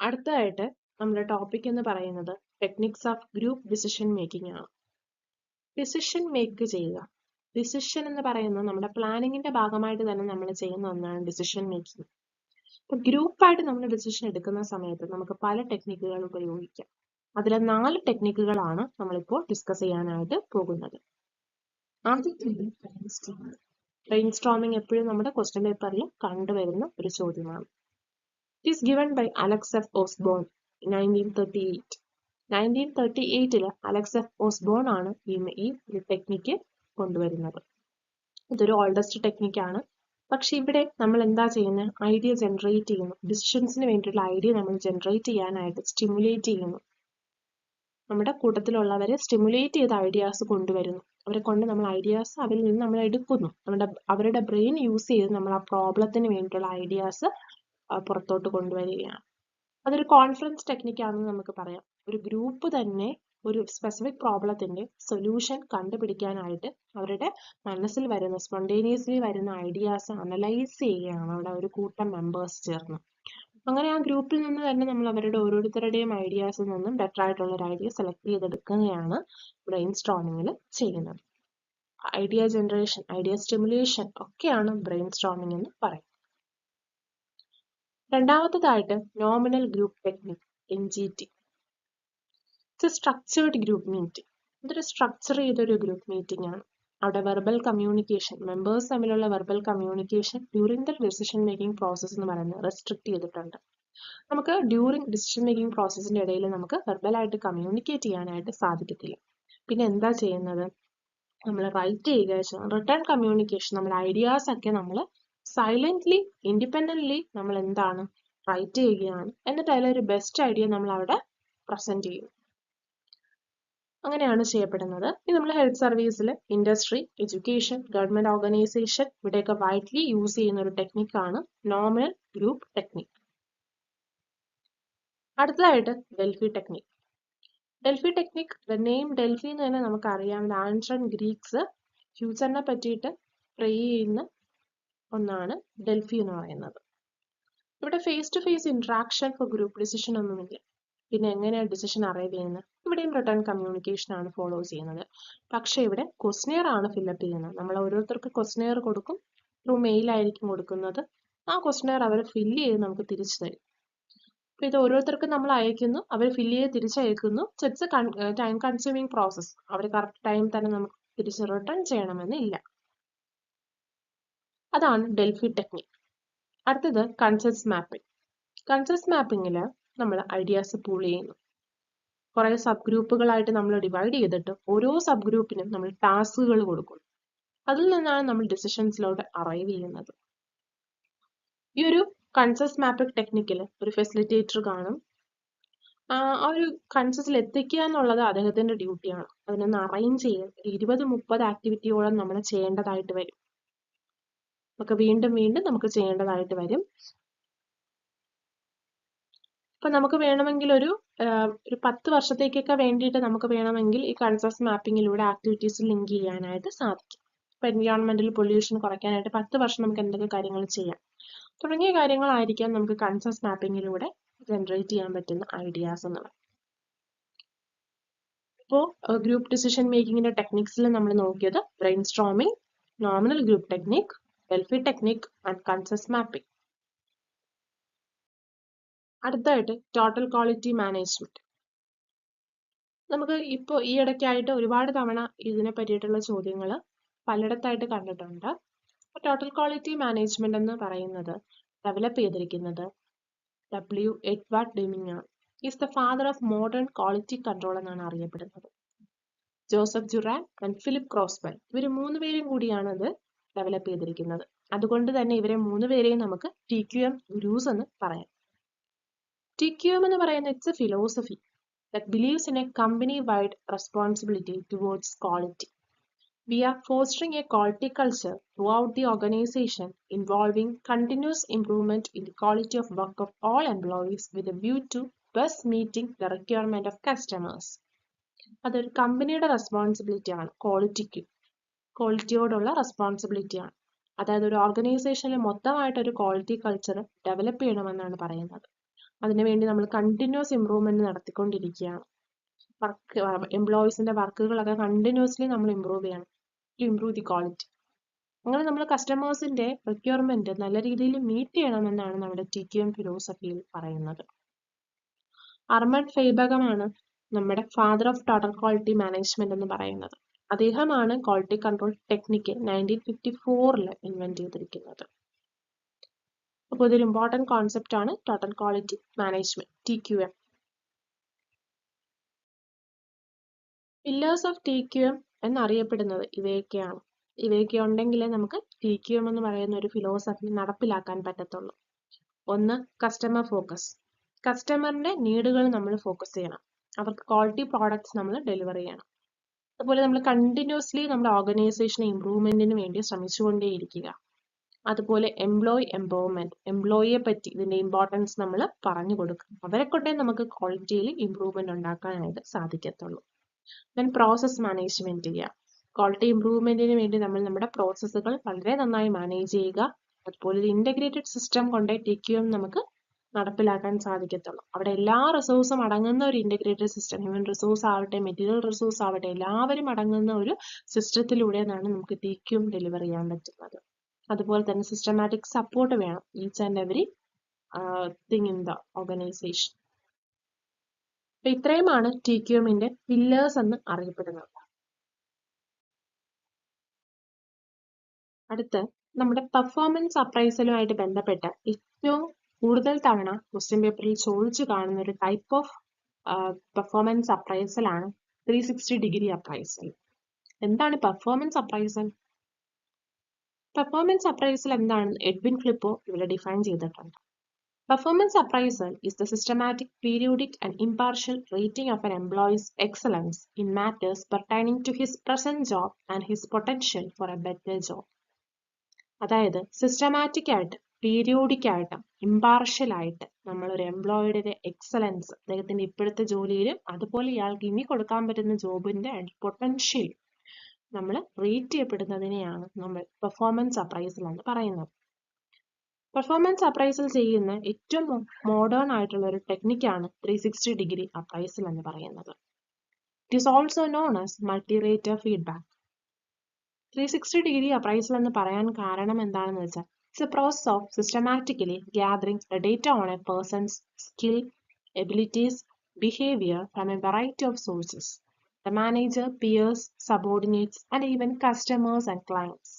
അടുത്തതായിട്ട് നമ്മുടെ ടോപ്പിക് എന്ന് പറയുന്നത് techniques of group decision making ആണ്. ഡിസിഷൻ മേക്ക് ചെയ്യുക. ഡിസിഷൻ എന്ന് പറയുന്നത് നമ്മുടെ പ്ലാനിങ്ങിന്റെ ഭാഗമായിട്ട് തന്നെ നമ്മൾ ചെയ്യുന്ന ഒന്നാണ് ഡിസിഷൻ മേക്കിംഗ്. ഇപ്പൊ ഗ്രൂപ്പായിട്ട് നമ്മൾ ഡിസിഷൻ എടുക്കുന്ന സമയത്ത് നമുക്ക് പല ടെക്നിക്കുകൾ ഉപയോഗിക്കാം. അതിലെ 4 ടെക്നിക്കുകളാണ് നമ്മളിപ്പോൾ ഡിസ്കസ് ചെയ്യാനായിട്ട് പോകുന്നത്. ആദ്യത്തേത് ബ്രെയിൻ സ്ട്രോമിംഗ് എപ്പോഴും നമ്മുടെ ക്വസ്റ്റ്യൻ പേപ്പറിൽ കണ്ടുവരുന്ന ഒരു ചോദ്യമാണ്. It is given by Alex F. Osborne in 1938. 1938 Alex F Osborne ആണ് ഈ ടെക്നിക്ക് കൊണ്ടുവരുന്നത്. ഇതൊരു ഓൾഡസ്റ്റ് ടെക്നിക്കാണ്. പക്ഷെ ഇവിടെ നമ്മൾ എന്താ ചെയ്യുന്നത്? ഐഡിയ ജനറേറ്റ് ചെയ്യുന്നു. ഡിസിഷൻസിന് വേണ്ടിയിട്ടുള്ള ഐഡിയ നമ്മൾ ജനറേറ്റ് ചെയ്യാനായിട്ട് സ്റ്റിമുലേറ്റ് ചെയ്യുന്നു. നമ്മുടെ കൂട്ടത്തിലുള്ളവരെ സ്റ്റിമുലേറ്റ് ചെയ്ത ഐഡിയാസ് കൊണ്ടുവരുന്നു. അവരെ കൊണ്ട് നമ്മൾ ഐഡിയാസ് അവരിൽ നിന്ന് നമ്മൾ എടുക്കുന്നു. അവരുടെ ബ്രെയിൻ യൂസ് ചെയ്ത് നമ്മൾ ആ പ്രോബ്ലത്തിന് വേണ്ടിയിട്ടുള്ള ഐഡിയാസ് പുറത്തോട്ട് കൊണ്ടുവരികയാണ്. അതൊരു കോൺഫറൻസ് ടെക്നിക്കാണെന്ന് നമുക്ക് പറയാം. ഒരു ഗ്രൂപ്പ് തന്നെ ഒരു സ്പെസിഫിക് പ്രോബ്ലത്തിന്റെ സൊല്യൂഷൻ കണ്ടുപിടിക്കാനായിട്ട് അവരുടെ മനസ്സിൽ വരുന്ന സ്പോണ്ടേനിയസ്ലി വരുന്ന ഐഡിയാസ് അനലൈസ് ചെയ്യുകയാണ് അവിടെ ഒരു കൂട്ടം മെമ്പേഴ്സ് ചേർന്ന്. അങ്ങനെ ആ ഗ്രൂപ്പിൽ നിന്ന് തന്നെ നമ്മൾ അവരുടെ ഓരോരുത്തരുടെയും ഐഡിയാസിൽ നിന്നും ബെറ്റർ ആയിട്ടുള്ള ഒരു ഐഡിയ സെലക്ട് ചെയ്തെടുക്കുകയാണ് ബ്രെയിൻ സ്ട്രോമിങ്ങിൽ ചെയ്യുന്നത്. ഐഡിയ ജനറേഷൻ, ഐഡിയ സ്റ്റിമുലേഷൻ ഒക്കെയാണ് ബ്രെയിൻ സ്ട്രോമിംഗ് എന്ന് പറയുന്നത്. രണ്ടാമത്തേതായിട്ട് nominal group technique NGT. It's structured group meeting. ഇതൊരു സ്ട്രക്ചർ ചെയ്തൊരു ഗ്രൂപ്പ് മീറ്റിംഗ് ആണ്. അവിടെ വെർബൽ കമ്മ്യൂണിക്കേഷൻ, മെമ്പേഴ്സ് തമ്മിലുള്ള verbal communication during the decision making process എന്ന് പറയുന്നത് റെസ്ട്രിക്ട് ചെയ്തിട്ടുണ്ട്. നമുക്ക് ഡ്യൂറിംഗ് ഡിസിഷൻ മേക്കിംഗ് പ്രോസസ്സിന്റെ ഇടയിൽ നമുക്ക് വെർബലായിട്ട് കമ്മ്യൂണിക്കേറ്റ് ചെയ്യാനായിട്ട് സാധിക്കത്തില്ല. പിന്നെ എന്താ ചെയ്യുന്നത്? നമ്മൾ റൈറ്റ് ചെയ്യുക, റിട്ടേൺ കമ്മ്യൂണിക്കേഷൻ, നമ്മുടെ ഐഡിയാസ് ഒക്കെ നമ്മൾ സൈലന്റ്ലി ഇൻഡിപെൻഡന്റ്ലി നമ്മൾ എന്താണ് റൈറ്റ് ചെയ്യുകയാണ്. എന്നിട്ട് അതിലൊരു ബെസ്റ്റ് ഐഡിയ നമ്മൾ അവിടെ പ്രസന്റ് ചെയ്യും. അങ്ങനെയാണ് ചെയ്യപ്പെടുന്നത്. ഇത് നമ്മൾ ഹെൽത്ത് സർവീസിൽ, ഇൻഡസ്ട്രി, എഡ്യൂക്കേഷൻ, ഗവൺമെന്റ് ഓർഗനൈസേഷൻ ഇവിടെയൊക്കെ വൈഡ്ലി യൂസ് ചെയ്യുന്ന ഒരു ടെക്നിക്കാണ് നോമിനൽ ഗ്രൂപ്പ് ടെക്നിക്. അടുത്തതായിട്ട് Delphi technique. Delphi technique, the name Delphi എന്ന് തന്നെ നമുക്കറിയാം. ആൻഷ്യന്റ് ഗ്രീക്സ് ഫ്യൂച്ചറിനെ പറ്റിയിട്ട് പ്രേ ചെയ്യുന്ന ഒന്നാണ് ഡെൽഫി എന്ന് പറയുന്നത്. ഇവിടെ face to face interaction for group decision ഒന്നുമില്ല. പിന്നെ എങ്ങനെയാണ് ഡിസിഷൻ അറൈവ് ചെയ്യുന്നത്? ഇവിടെയും റിട്ടേൺ കമ്മ്യൂണിക്കേഷൻ ആണ് ഫോളോ ചെയ്യുന്നത്. പക്ഷെ ഇവിടെ ക്വസ്റ്റ്നെയർ ആണ് ഫില്ലപ്പ് ചെയ്യുന്നത്. നമ്മൾ ഓരോരുത്തർക്ക് ക്വസ്റ്റ്നെയർ കൊടുക്കും. ത്രൂ മെയിൽ ആയിരിക്കും കൊടുക്കുന്നത്. ആ ക്വസ്റ്റ്നെയർ അവർ ഫില്ല് ചെയ്ത് നമുക്ക് തിരിച്ചു തരും. അപ്പൊ ഇത് ഓരോരുത്തർക്കും നമ്മൾ അയക്കുന്നു, അവർ ഫില്ല് ചെയ്ത് തിരിച്ചയക്കുന്നു. It's a time consuming process. അവർ കറക്റ്റ് ടൈം തന്നെ നമുക്ക് തിരിച്ച് റിട്ടേൺ ചെയ്യണമെന്നില്ല. അതാണ് ഡെൽഫി ടെക്നിക്. അടുത്തത് കൺസെൻസസ് മാപ്പിംഗ്. കൺസെൻസസ് മാപ്പിംഗിൽ നമ്മൾ ഐഡിയാസ് പൂൾ ചെയ്യുന്നു. കുറെ സബ് ഗ്രൂപ്പുകളായിട്ട് നമ്മൾ ഡിവൈഡ് ചെയ്തിട്ട് ഓരോ സബ് ഗ്രൂപ്പിനും നമ്മൾ ടാസ്കുകൾ കൊടുക്കുന്നു. അതിൽ നിന്നാണ് നമ്മൾ ഡിസിഷൻസിലോട്ട് അറൈവ് ചെയ്യുന്നത്. ഈ ഒരു കൺസെൻസസ് മാപ്പിംഗ് ടെക്നിക്കിൽ ഒരു ഫെസിലിറ്റേറ്റർ കാണും. ആ ഒരു കൺസെൻസസിൽ എത്തിക്കുക എന്നുള്ളത് അദ്ദേഹത്തിന്റെ ഡ്യൂട്ടിയാണ്. അതിനൊന്ന് അറേഞ്ച് ചെയ്യാൻ 20-30 ആക്ടിവിറ്റിയോളം നമ്മൾ ചെയ്യേണ്ടതായിട്ട് വരും. നമുക്ക് വീണ്ടും വീണ്ടും നമുക്ക് ചെയ്യേണ്ടതായിട്ട് വരും. അപ്പൊ നമുക്ക് വേണമെങ്കിൽ ഒരു 10 വർഷത്തേക്കൊക്കെ വേണ്ടിയിട്ട് നമുക്ക് വേണമെങ്കിൽ ഈ കൺസെൻസസ് മാപ്പിങ്ങിലൂടെ ആക്ടിവിറ്റീസ് ലിങ്ക് ചെയ്യാനായിട്ട് സാധിക്കും. ഇപ്പൊ എൻവയോൺമെന്റൽ പൊല്യൂഷൻ കുറയ്ക്കാനായിട്ട് 10 വർഷം നമുക്ക് എന്തൊക്കെ കാര്യങ്ങൾ ചെയ്യാം തുടങ്ങിയ കാര്യങ്ങളായിരിക്കാം നമുക്ക് കൺസെൻസസ് മാപ്പിങ്ങിലൂടെ ജനറേറ്റ് ചെയ്യാൻ പറ്റുന്ന ഐഡിയാസ് എന്ന് പറയുന്നത്. ഇപ്പോൾ ഗ്രൂപ്പ് ഡിസിഷൻ മേക്കിങ്ങിന്റെ ടെക്നിക്സിൽ നമ്മൾ നോക്കിയത് brain storming, nominal group technique, Delphi technique and consensus mapping. അടുത്തായിട്ട് ടോട്ടൽ ക്വാളിറ്റി മാനേജ്മെന്റ്. നമുക്ക് ഇപ്പോൾ ഈ ഇടയ്ക്കായിട്ട് ഒരുപാട് തവണ ഇതിനെ പറ്റിയിട്ടുള്ള ചോദ്യങ്ങൾ പലയിടത്തായിട്ട് കണ്ടിട്ടുണ്ട്. ടോട്ടൽ ക്വാളിറ്റി മാനേജ്മെന്റ് എന്ന് പറയുന്നത് ഡെവലപ്പ് ചെയ്തിരിക്കുന്നത് W. എഡ്വാർഡ് ഡെമിങ് ആണ്. Is the father of modern quality control എന്നാണ് അറിയപ്പെടുന്നത്. ജോസഫ് ജുറാൻ ആൻഡ് ഫിലിപ്പ് ക്രോസ്ബെൽ, ഇവർ മൂന്നുപേരും കൂടിയാണ് ഇത് ഡെവലപ്പ് ചെയ്തിരിക്കുന്നത്. അതുകൊണ്ട് തന്നെ ഇവരെ മൂന്നുപേരെയും നമുക്ക് TQM ഗുരൂസ് എന്ന് പറയാം. TQM എന്ന് പറയുന്ന it's A philosophy that believes in a company-wide responsibility towards quality. We are fostering a quality culture throughout the organization involving continuous improvement in the quality of work of all employees with a view to best meeting the requirement of customers. അതൊരു കമ്പനിയുടെ responsibility ആണ്. ക്വാളിറ്റിയോടുള്ള responsibility ആണ്. അതായത് ഒരു ഓർഗനൈസേഷനിൽ മൊത്തമായിട്ടൊരു quality culture develop ചെയ്യണമെന്നാണ് പറയുന്നത്. അതിനുവേണ്ടി നമ്മൾ കണ്ടിന്യൂസ് ഇംപ്രൂവ്മെന്റ് നടത്തിക്കൊണ്ടിരിക്കുകയാണ്. എംപ്ലോയീസിന്റെ വർക്കുകളൊക്കെ കണ്ടിന്യൂസ്ലി നമ്മൾ ഇംപ്രൂവ് ചെയ്യണം, ടു ഇംപ്രൂവ് ദി ക്വാളിറ്റി. അങ്ങനെ നമ്മൾ കസ്റ്റമേഴ്സിന്റെ റിക്വയർമെന്റ് നല്ല രീതിയിൽ മീറ്റ് ചെയ്യണമെന്നാണ് നമ്മുടെ TQM ഫിലോസഫിയിൽ പറയുന്നത്. അർമണ്ട് ഫെയ്ബകമാണ് നമ്മുടെ father of total quality management എന്ന് പറയുന്നത്. അദ്ദേഹമാണ് ക്വാളിറ്റി കൺട്രോൾ ടെക്നിക്ക് 1954 ഇൻവെന്റ് ചെയ്തിരിക്കുന്നത്. അപ്പോൾ ഇതൊരു ഇമ്പോർട്ടൻറ്റ് കോൺസെപ്റ്റ് ആണ് total quality management, TQM. Pillars of TQM എന്നറിയപ്പെടുന്നത് ഇവയൊക്കെയാണ്. ഇവയൊക്കെ ഉണ്ടെങ്കിലേ നമുക്ക് TQM എന്ന് പറയുന്ന ഒരു ഫിലോസഫി നടപ്പിലാക്കാൻ പറ്റത്തുള്ളൂ. ഒന്ന്, കസ്റ്റമർ ഫോക്കസ്. കസ്റ്റമറിന്റെ നീഡുകൾ നമ്മൾ ഫോക്കസ് ചെയ്യണം. അവർക്ക് ക്വാളിറ്റി പ്രോഡക്ട്സ് നമ്മൾ ഡെലിവർ ചെയ്യണം. അതുപോലെ നമ്മൾ കണ്ടിന്യൂസ്ലി നമ്മുടെ ഓർഗനൈസേഷൻ ഇംപ്രൂവ്മെന്റിന് വേണ്ടി ശ്രമിച്ചുകൊണ്ടേയിരിക്കുക. അതുപോലെ എംപ്ലോയി എംപവർമെന്റ്, എംപ്ലോയിയെ പറ്റി ഇതിന്റെ ഇമ്പോർട്ടൻസ് നമ്മൾ പറഞ്ഞു കൊടുക്കും. അവരെ കൊണ്ടേ നമുക്ക് ക്വാളിറ്റിയിൽ ഇംപ്രൂവ്മെന്റ് ഉണ്ടാക്കാനായിട്ട് സാധിക്കത്തുള്ളൂ. ദെൻ പ്രോസസ് മാനേജ്മെന്റ് ചെയ്യുക. ക്വാളിറ്റി ഇംപ്രൂവ്മെന്റിന് വേണ്ടി നമ്മൾ നമ്മുടെ പ്രോസസ്സുകൾ വളരെ നന്നായി മാനേജ് ചെയ്യുക. അതുപോലെ ഒരു ഇന്റഗ്രേറ്റഡ് സിസ്റ്റം കൊണ്ടേ TQM നമുക്ക് നടപ്പിലാക്കാൻ സാധിക്കത്തുള്ളൂ. അവിടെ എല്ലാ റിസോഴ്സും അടങ്ങുന്ന ഒരു ഇന്റഗ്രേറ്റഡ് സിസ്റ്റം, ഹ്യൂമൻ റിസോഴ്സ് ആവട്ടെ, മെറ്റീരിയൽ റിസോഴ്സ് ആവട്ടെ, എല്ലാവരും അടങ്ങുന്ന ഒരു സിസ്റ്റത്തിലൂടെയാണ് നമുക്ക് TQM ഡെലിവർ ചെയ്യാൻ പറ്റുന്നത്. അതുപോലെ തന്നെ സിസ്റ്റമാറ്റിക് സപ്പോർട്ട് വേണം each and every thing in the organisation. അപ്പൊ ഇത്രയുമാണ് TQMന്റെ പില്ലേഴ്സ് എന്ന് അറിയപ്പെടുന്നത്. അടുത്ത് നമ്മുടെ പെർഫോമൻസ് അപ്രൈസലുമായിട്ട് ബന്ധപ്പെട്ട ഏറ്റവും കൂടുതൽ തവണ ക്വസ്റ്റ്യൻ പേപ്പറിൽ ചോദിച്ചു കാണുന്ന ഒരു ടൈപ്പ് ഓഫ് പെർഫോമൻസ് അപ്രൈസൽ ആണ് 360 ഡിഗ്രി അപ്രൈസൽ. എന്താണ് പെർഫോമൻസ് അപ്രൈസൽ? പെർഫോമൻസ് അപ്രൈസൽ എന്താണെന്ന് എഡ്വിൻ ക്ലിപ്പോ ഇവിടെ ഡിഫൈൻ ചെയ്തിട്ടുണ്ട്. Performance appraisal is the systematic, periodic and impartial rating of an employee's excellence in matters pertaining to his present job and his potential for a better job. അതായത് systematic ആയിട്ട്, periodic ആയിട്ട്, impartial ആയിട്ട് നമ്മൾ ഒരു എംപ്ലോയിയുടെ excellence, അദ്ദേഹത്തിന്റെ ഇപ്പോഴത്തെ ജോലിയിലും അതുപോലെ ഇയാൾക്ക് ഇനി കൊടുക്കാൻ പറ്റുന്ന ജോബിന്റെ പൊട്ടൻഷ്യൽ നമ്മൾ റേറ്റ് ചെയ്യപ്പെടുന്നതിനെയാണ് നമ്മൾ പെർഫോമൻസ് അപ്രൈസൽ എന്ന് പറയുന്നത്. പെർഫോമൻസ് അപ്രൈസൽ ചെയ്യുന്ന ഏറ്റവും മോഡേൺ ആയിട്ടുള്ള ഒരു ടെക്നിക്കാണ് 360 ഡിഗ്രി അപ്രൈസൽ എന്ന് പറയുന്നത്. It is also known as multi rater feedback. 360 degree appraisal എന്ന് പറയാൻ കാരണം എന്താണെന്ന് വെച്ചാൽ it's a process of systematically gathering the data on a person's skill, abilities, behaviour from a variety of sources, the manager, peers, subordinates and even customers and clients.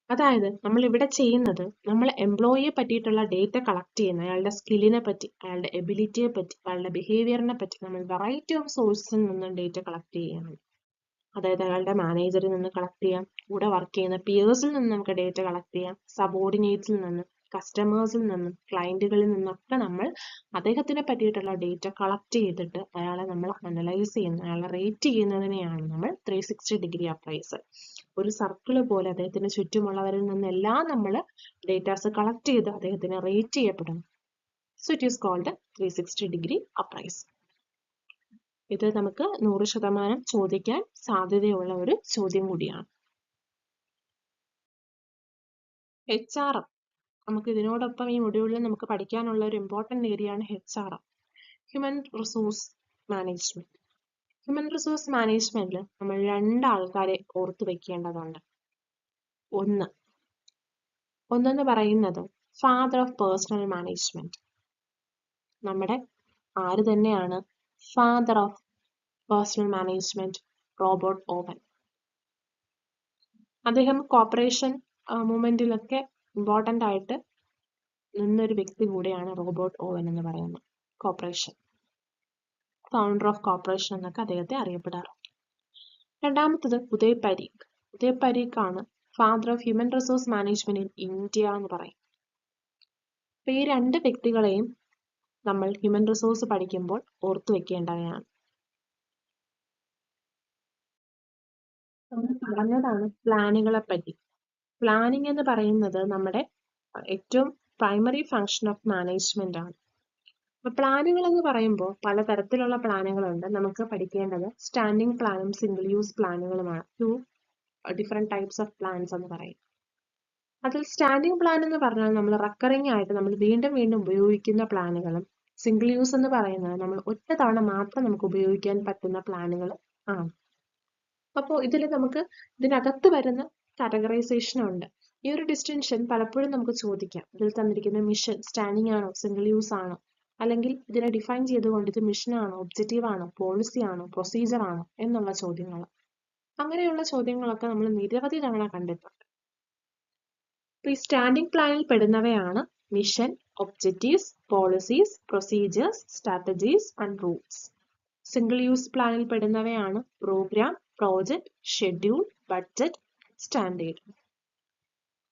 അതായത് നമ്മൾ ഇവിടെ ചെയ്യുന്നത്, നമ്മൾ എംപ്ലോയിയെ പറ്റിയിട്ടുള്ള ഡേറ്റ കളക്ട് ചെയ്യുന്ന, അയാളുടെ സ്കില്ലിനെ പറ്റി, അയാളുടെ എബിലിറ്റിയെ പറ്റി, അയാളുടെ ബിഹേവിയറിനെ പറ്റി നമ്മൾ വെറൈറ്റി ഓഫ് സോഴ്സിൽ നിന്നും ഡേറ്റ കളക്ട് ചെയ്യണം. അതായത് അയാളുടെ മാനേജറിൽ നിന്ന് കളക്ട് ചെയ്യാം, കൂടെ വർക്ക് ചെയ്യുന്ന പിയേഴ്സിൽ നിന്ന് നമുക്ക് ഡേറ്റ കളക്ട് ചെയ്യാം, സബോർഡിനേറ്റ്സിൽ നിന്ന്, കസ്റ്റമേഴ്സിൽ നിന്നും, ക്ലയന്റുകളിൽ നിന്നൊക്കെ നമ്മൾ അദ്ദേഹത്തിനെ പറ്റിയിട്ടുള്ള ഡേറ്റ കളക്ട് ചെയ്തിട്ട് അയാളെ നമ്മൾ അനലൈസ് ചെയ്യുന്നു, അയാളെ റേറ്റ് ചെയ്യുന്നതിനെയാണ് നമ്മൾ 360 ഡിഗ്രി അപ്രൈസൽ. ഒരു സർക്കിൾ പോലെ അദ്ദേഹത്തിന് ചുറ്റുമുള്ളവരിൽ നിന്നെല്ലാം നമ്മൾ ഡേറ്റാസ് കളക്ട് ചെയ്ത് അദ്ദേഹത്തിനെ റേറ്റ് ചെയ്യപ്പെടും. So it is called 360 degree appraisal. ഇത് നമുക്ക് 100% ചോദിക്കാൻ സാധ്യതയുള്ള ഒരു ചോദ്യം കൂടിയാണ്. HRM, നമുക്ക് ഇതിനോടൊപ്പം ഈ മൊഡ്യൂളിൽ നമുക്ക് പഠിക്കാനുള്ള ഒരു ഇമ്പോർട്ടൻറ്റ് ഏരിയ ആണ് HRM, human resource management. Human resource മാനേജ്മെന്റിൽ നമ്മൾ 2 ആൾക്കാരെ ഓർത്തു വെക്കേണ്ടതുണ്ട്. ഒന്നെന്ന് പറയുന്നത് ഫാദർ ഓഫ് പേഴ്സണൽ മാനേജ്മെന്റ്. നമ്മുടെ ആര് തന്നെയാണ് father of personnel management? Robert Owen. അദ്ദേഹം കോർപ്പറേഷൻ മൂവ്മെന്റിലൊക്കെ ഇമ്പോർട്ടന്റ് ആയിട്ട് നിന്നൊരു വ്യക്തി കൂടെയാണ് റോബർട്ട് ഓവൻ എന്ന് പറയുന്നത്. കോർപ്പറേഷൻ ഫൗണ്ടർ ഓഫ് കോർപ്പറേഷൻ എന്നൊക്കെ അദ്ദേഹത്തെ അറിയപ്പെടാറുണ്ട്. രണ്ടാമത്തത് ഉദയ് പരീഖ്. ഉദയ് പരീഖ് ആണ് father of human resource management in India എന്ന് പറയും. അപ്പൊ ഈ 2 വ്യക്തികളെയും നമ്മൾ ഹ്യൂമൻ റിസോഴ്സ് പഠിക്കുമ്പോൾ ഓർത്തു വെക്കേണ്ടവയാണ്. നമ്മൾ പറഞ്ഞതാണ് പ്ലാനുകളെ പറ്റി. പ്ലാനിങ് എന്ന് പറയുന്നത് നമ്മുടെ ഏറ്റവും പ്രൈമറി ഫങ്ഷൻ ഓഫ് മാനേജ്മെന്റ് ആണ്. അപ്പൊ പ്ലാനുകൾ എന്ന് പറയുമ്പോൾ പലതരത്തിലുള്ള പ്ലാനുകളുണ്ട്. നമുക്ക് പഠിക്കേണ്ടത് സ്റ്റാൻഡിംഗ് പ്ലാനും സിംഗിൾ യൂസ് പ്ലാനുകളുമാണ്. 2 ഡിഫറെന്റ് ടൈപ്സ് ഓഫ് പ്ലാൻസ് എന്ന് പറയും. അതിൽ സ്റ്റാൻഡിംഗ് പ്ലാൻ എന്ന് പറഞ്ഞാൽ നമ്മൾ റക്കറിംഗ് ആയിട്ട് നമ്മൾ വീണ്ടും വീണ്ടും ഉപയോഗിക്കുന്ന പ്ലാനുകളും, സിംഗിൾ യൂസ് എന്ന് പറയുന്നത് നമ്മൾ ഒറ്റ തവണ മാത്രം നമുക്ക് ഉപയോഗിക്കാൻ പറ്റുന്ന പ്ലാനുകൾ ആണ്. അപ്പോൾ ഇതിനകത്ത് വരുന്ന കാറ്റഗറൈസേഷൻ ഉണ്ട്. ഈ ഒരു ഡിസ്റ്റിങ്ഷൻ പലപ്പോഴും നമുക്ക് ചോദിക്കാം. ഇതിൽ തന്നിരിക്കുന്ന മിഷൻ സ്റ്റാൻഡിംഗ് ആണോ സിംഗിൾ യൂസ് ആണോ, അല്ലെങ്കിൽ ഇതിനെ ഡിഫൈൻ ചെയ്തുകൊണ്ട് ഇത് മിഷൻ ആണോ, ഒബ്ജക്റ്റീവ് ആണോ, പോളിസി ആണോ, പ്രൊസീജിയർ ആണോ എന്നുള്ള ചോദ്യങ്ങൾ. അങ്ങനെയുള്ള ചോദ്യങ്ങളൊക്കെ നമ്മൾ നിരവധി തവണ കണ്ടിട്ടുണ്ട്. ഈ സ്റ്റാൻഡിംഗ് പ്ലാനിൽ പെടുന്നവയാണ് mission, objectives, policies, procedures, strategies and rules. Single use പ്ലാനിൽ പെടുന്നവയാണ് programme, project, schedule, budget, standard.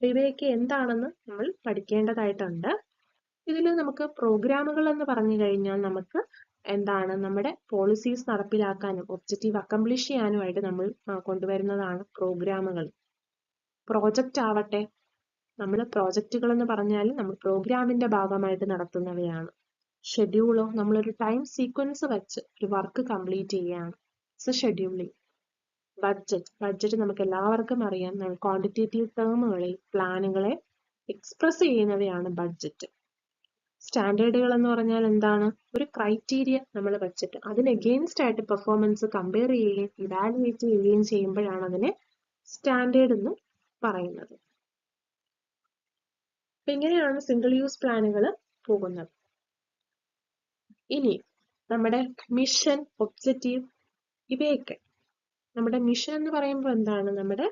ഇവയൊക്കെ എന്താണെന്ന് നമ്മൾ പഠിക്കേണ്ടതായിട്ടുണ്ട്. ഇതിൽ നമുക്ക് പ്രോഗ്രാമുകൾ എന്ന് പറഞ്ഞു കഴിഞ്ഞാൽ നമുക്ക് എന്താണ് നമ്മുടെ പോളിസീസ് നടപ്പിലാക്കാനും ഒബ്ജക്റ്റീവ് അക്കംപ്ലിഷ് ചെയ്യാനുമായിട്ട് നമ്മൾ കൊണ്ടുവരുന്നതാണ് പ്രോഗ്രാമുകൾ. പ്രോജക്റ്റ് ആവട്ടെ, നമ്മൾ പ്രോജക്റ്റുകൾ എന്ന് പറഞ്ഞാൽ നമ്മൾ പ്രോഗ്രാമിന്റെ ഭാഗമായിട്ട് നടത്തുന്നവയാണ്. ഷെഡ്യൂളോ നമ്മളൊരു ടൈം സീക്വൻസ് വെച്ച് ഒരു വർക്ക് കംപ്ലീറ്റ് ചെയ്യുകയാണ്. So scheduling. ബഡ്ജറ്റ് നമുക്ക് എല്ലാവർക്കും അറിയാം. നമ്മൾ ക്വാണ്ടിറ്റേറ്റീവ് ടേമുകളിൽ പ്ലാനുകളെ എക്സ്പ്രസ് ചെയ്യുന്നവയാണ് ബഡ്ജറ്റ്. സ്റ്റാൻഡേർഡുകൾ എന്ന് പറഞ്ഞാൽ എന്താണ്? ഒരു ക്രൈറ്റീരിയ നമ്മൾ വെച്ചിട്ട് അതിന് എഗെയിൻസ്റ്റ് ആയിട്ട് പെർഫോമൻസ് കമ്പയർ ചെയ്യുകയും ഇവാലുവേറ്റ് ചെയ്യുകയും ചെയ്യുമ്പോഴാണ് അതിനെ സ്റ്റാൻഡേർഡ് എന്ന് പറയുന്നത്. അപ്പൊ ഇങ്ങനെയാണ് സിംഗിൾ യൂസ് പ്ലാനുകൾ പോകുന്നത്. ഇനി നമ്മുടെ മിഷൻ, ഒബ്ജക്റ്റീവ്, ഇവയൊക്കെ നമ്മുടെ മിഷൻ എന്ന് പറയുമ്പോൾ എന്താണ്? നമ്മുടെ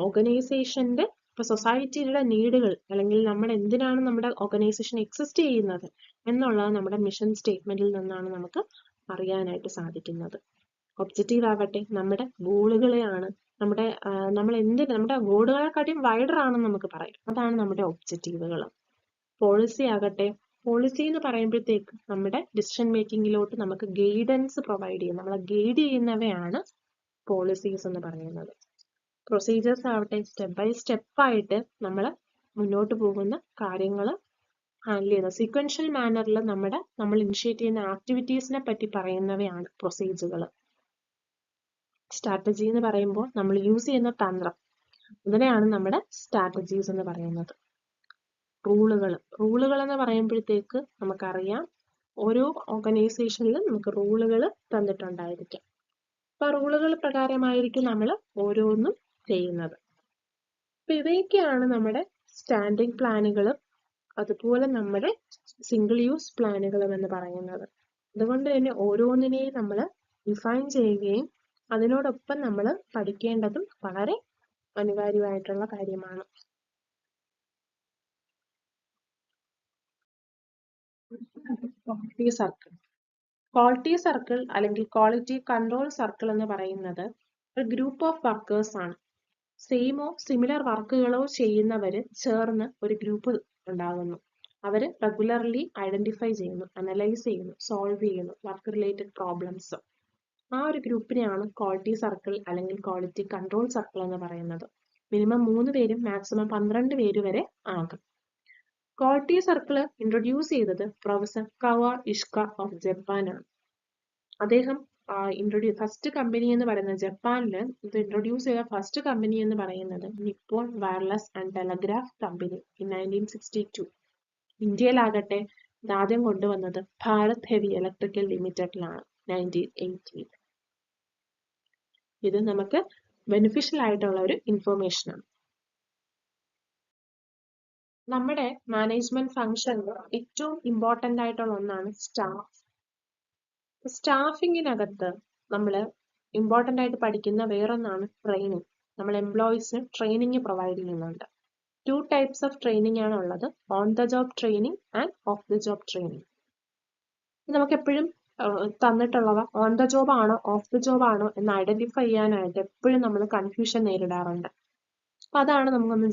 ഓർഗനൈസേഷന്റെ ഇപ്പൊ സൊസൈറ്റിയുടെ നീഡുകൾ അല്ലെങ്കിൽ നമ്മൾ എന്തിനാണ് നമ്മുടെ ഓർഗനൈസേഷൻ എക്സിസ്റ്റ് ചെയ്യുന്നത് എന്നുള്ളത് നമ്മുടെ മിഷൻ സ്റ്റേറ്റ്മെന്റിൽ നിന്നാണ് നമുക്ക് അറിയാനായിട്ട് സാധിക്കുന്നത്. ഒബ്ജക്റ്റീവ് ആകട്ടെ നമ്മുടെ ഗോളുകളെയാണ്, നമ്മുടെ ഗോളുകളെക്കാട്ടിയും വൈഡർ ആണെന്ന് നമുക്ക് പറയാം. അതാണ് നമ്മുടെ ഒബ്ജക്റ്റീവുകൾ. പോളിസി ആകട്ടെ, പോളിസി എന്ന് പറയുമ്പോഴത്തേക്ക് നമ്മുടെ ഡിസിഷൻ മേക്കിങ്ങിലോട്ട് നമുക്ക് ഗൈഡൻസ് പ്രൊവൈഡ് ചെയ്യും, നമ്മളെ ഗൈഡ് ചെയ്യുന്നവയാണ് പോളിസീസ് എന്ന് പറയുന്നത്. പ്രൊസീജിയേഴ്സ് ആവട്ടെ, സ്റ്റെപ്പ് ബൈ സ്റ്റെപ്പ് ആയിട്ട് നമ്മൾ മുന്നോട്ട് പോകുന്ന കാര്യങ്ങൾ ഹാൻഡിൽ ചെയ്യുന്ന സീക്വൻഷ്യൽ മാനറിൽ നമ്മൾ ഇനിഷ്യേറ്റ് ചെയ്യുന്ന ആക്ടിവിറ്റീസിനെ പറ്റി പറയുന്നവയാണ് പ്രൊസീജിയറുകൾ. സ്ട്രാറ്റജി എന്ന് പറയുമ്പോൾ നമ്മൾ യൂസ് ചെയ്യുന്ന തന്ത്രം, ഇതിനെയാണ് നമ്മുടെ സ്ട്രാറ്റജീസ് എന്ന് പറയുന്നത്. റൂളുകൾ എന്ന് പറയുമ്പോഴത്തേക്ക് നമുക്കറിയാം ഓരോ ഓർഗനൈസേഷനിലും നമുക്ക് റൂളുകൾ തന്നിട്ടുണ്ടായിരിക്കും. അപ്പൊ റൂളുകൾ പ്രകാരമായിരിക്കും നമ്മൾ ഓരോന്നും ചെയ്യുന്നത്. അപ്പൊ ഇവയൊക്കെയാണ് നമ്മുടെ സ്റ്റാൻഡിംഗ് പ്ലാനുകളും അതുപോലെ നമ്മുടെ സിംഗിൾ യൂസ് പ്ലാനുകളും എന്ന് പറയുന്നത്. അതുകൊണ്ട് തന്നെ ഓരോന്നിനെയും നമ്മൾ ഡിഫൈൻ ചെയ്യുകയും അതിനോടൊപ്പം നമ്മൾ പഠിക്കേണ്ടതും വളരെ അനിവാര്യമായിട്ടുള്ള കാര്യമാണ്. Quality circle. ക്വാളിറ്റി സർക്കിൾ അല്ലെങ്കിൽ ക്വാളിറ്റി കൺട്രോൾ സർക്കിൾ എന്ന് പറയുന്നത് ഒരു ഗ്രൂപ്പ് ഓഫ് വർക്കേഴ്സ് ആണ്. സെയിമോ സിമിലർ വർക്കുകളോ ചെയ്യുന്നവര് ചേർന്ന് ഒരു ഗ്രൂപ്പ് ഉണ്ടാകുന്നു. അവര് റെഗുലർലി ഐഡന്റിഫൈ ചെയ്യുന്നു, അനലൈസ് ചെയ്യുന്നു, സോൾവ് ചെയ്യുന്നു വർക്ക് റിലേറ്റഡ് പ്രോബ്ലംസ്. ആ ഒരു ഗ്രൂപ്പിനെയാണ് ക്വാളിറ്റി സർക്കിൾ അല്ലെങ്കിൽ ക്വാളിറ്റി കൺട്രോൾ സർക്കിൾ എന്ന് പറയുന്നത്. മിനിമം 3 പേരും മാക്സിമം 12 പേര് വരെ ആകും. ക്വാളിറ്റി സർക്കിൾ ഇൻട്രൊഡ്യൂസ് ചെയ്തത് പ്രൊഫസർ കവാ ഇഷ്ക ഓഫ് ജപ്പാനാണ്. അദ്ദേഹം ഫസ്റ്റ് കമ്പനി എന്ന് പറയുന്നത് ജപ്പാനില് ഇത് ഇൻട്രൊഡ്യൂസ് ചെയ്ത ഫസ്റ്റ് കമ്പനി എന്ന് പറയുന്നത് Nippon wireless and telegraph company in 1962. ഇന്ത്യയിലാകട്ടെ ഇതാദ്യം കൊണ്ടുവന്നത് ഭാരത് ഹെവി ഇലക്ട്രിക്കൽ ലിമിറ്റഡിലാണ്. 1918. ഇത് നമുക്ക് ബെനിഫിഷ്യൽ ആയിട്ടുള്ള ഒരു ഇൻഫർമേഷൻ ആണ്. നമ്മുടെ മാനേജ്മെന്റ് ഫംഗ്ഷനിൽ ഏറ്റവും ഇമ്പോർട്ടന്റ് ആയിട്ടുള്ള ഒന്നാണ് സ്റ്റാഫ്. സ്റ്റാഫിങ്ങിനകത്ത് നമ്മൾ ഇമ്പോർട്ടന്റ് ആയിട്ട് പഠിക്കുന്ന വേറൊന്നാണ് ട്രെയിനിങ്. നമ്മൾ എംപ്ലോയീസിന് ട്രെയിനിങ് പ്രൊവൈഡ് ചെയ്യുന്നുണ്ട്. 2 types ഓഫ് ട്രെയിനിങ് ആണ് ഉള്ളത്, on the job training and of the job training. നമുക്ക് എപ്പോഴും തന്നിട്ടുള്ളവ ഓൺ ദ ജോബ് ആണോ ഓഫ് ദ ജോബ് ആണോ എന്ന് ഐഡന്റിഫൈ ചെയ്യാനായിട്ട് എപ്പോഴും നമ്മൾ കൺഫ്യൂഷൻ നേരിടാറുണ്ട്. അപ്പൊ അതാണ് നമുക്കൊന്ന്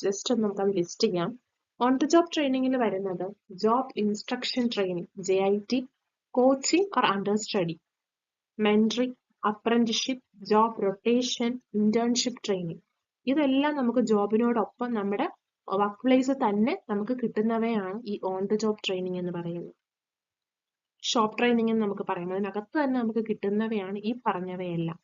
ജസ്റ്റ് ഒന്ന് നമുക്കത് ലിസ്റ്റ് ചെയ്യാം. ഓൺ ദ ജോബ് ട്രെയിനിങ്ങിൽ വരുന്നത് job instruction training JIT, coaching or under study, mentoring, apprenticeship, job rotation, internship training. ഇതെല്ലാം നമുക്ക് ജോബിനോടൊപ്പം നമ്മുടെ വർക്ക് പ്ലേസ് തന്നെ നമുക്ക് കിട്ടുന്നവയാണ് ഈ ഓൺ ദ ജോബ് ട്രെയിനിങ് എന്ന് പറയുന്നത്. ഷോപ്പ് ട്രെയിനിങ് എന്ന് നമുക്ക് പറയാം. അതിനകത്ത് തന്നെ നമുക്ക് കിട്ടുന്നവയാണ് ഈ പറഞ്ഞവയെല്ലാം.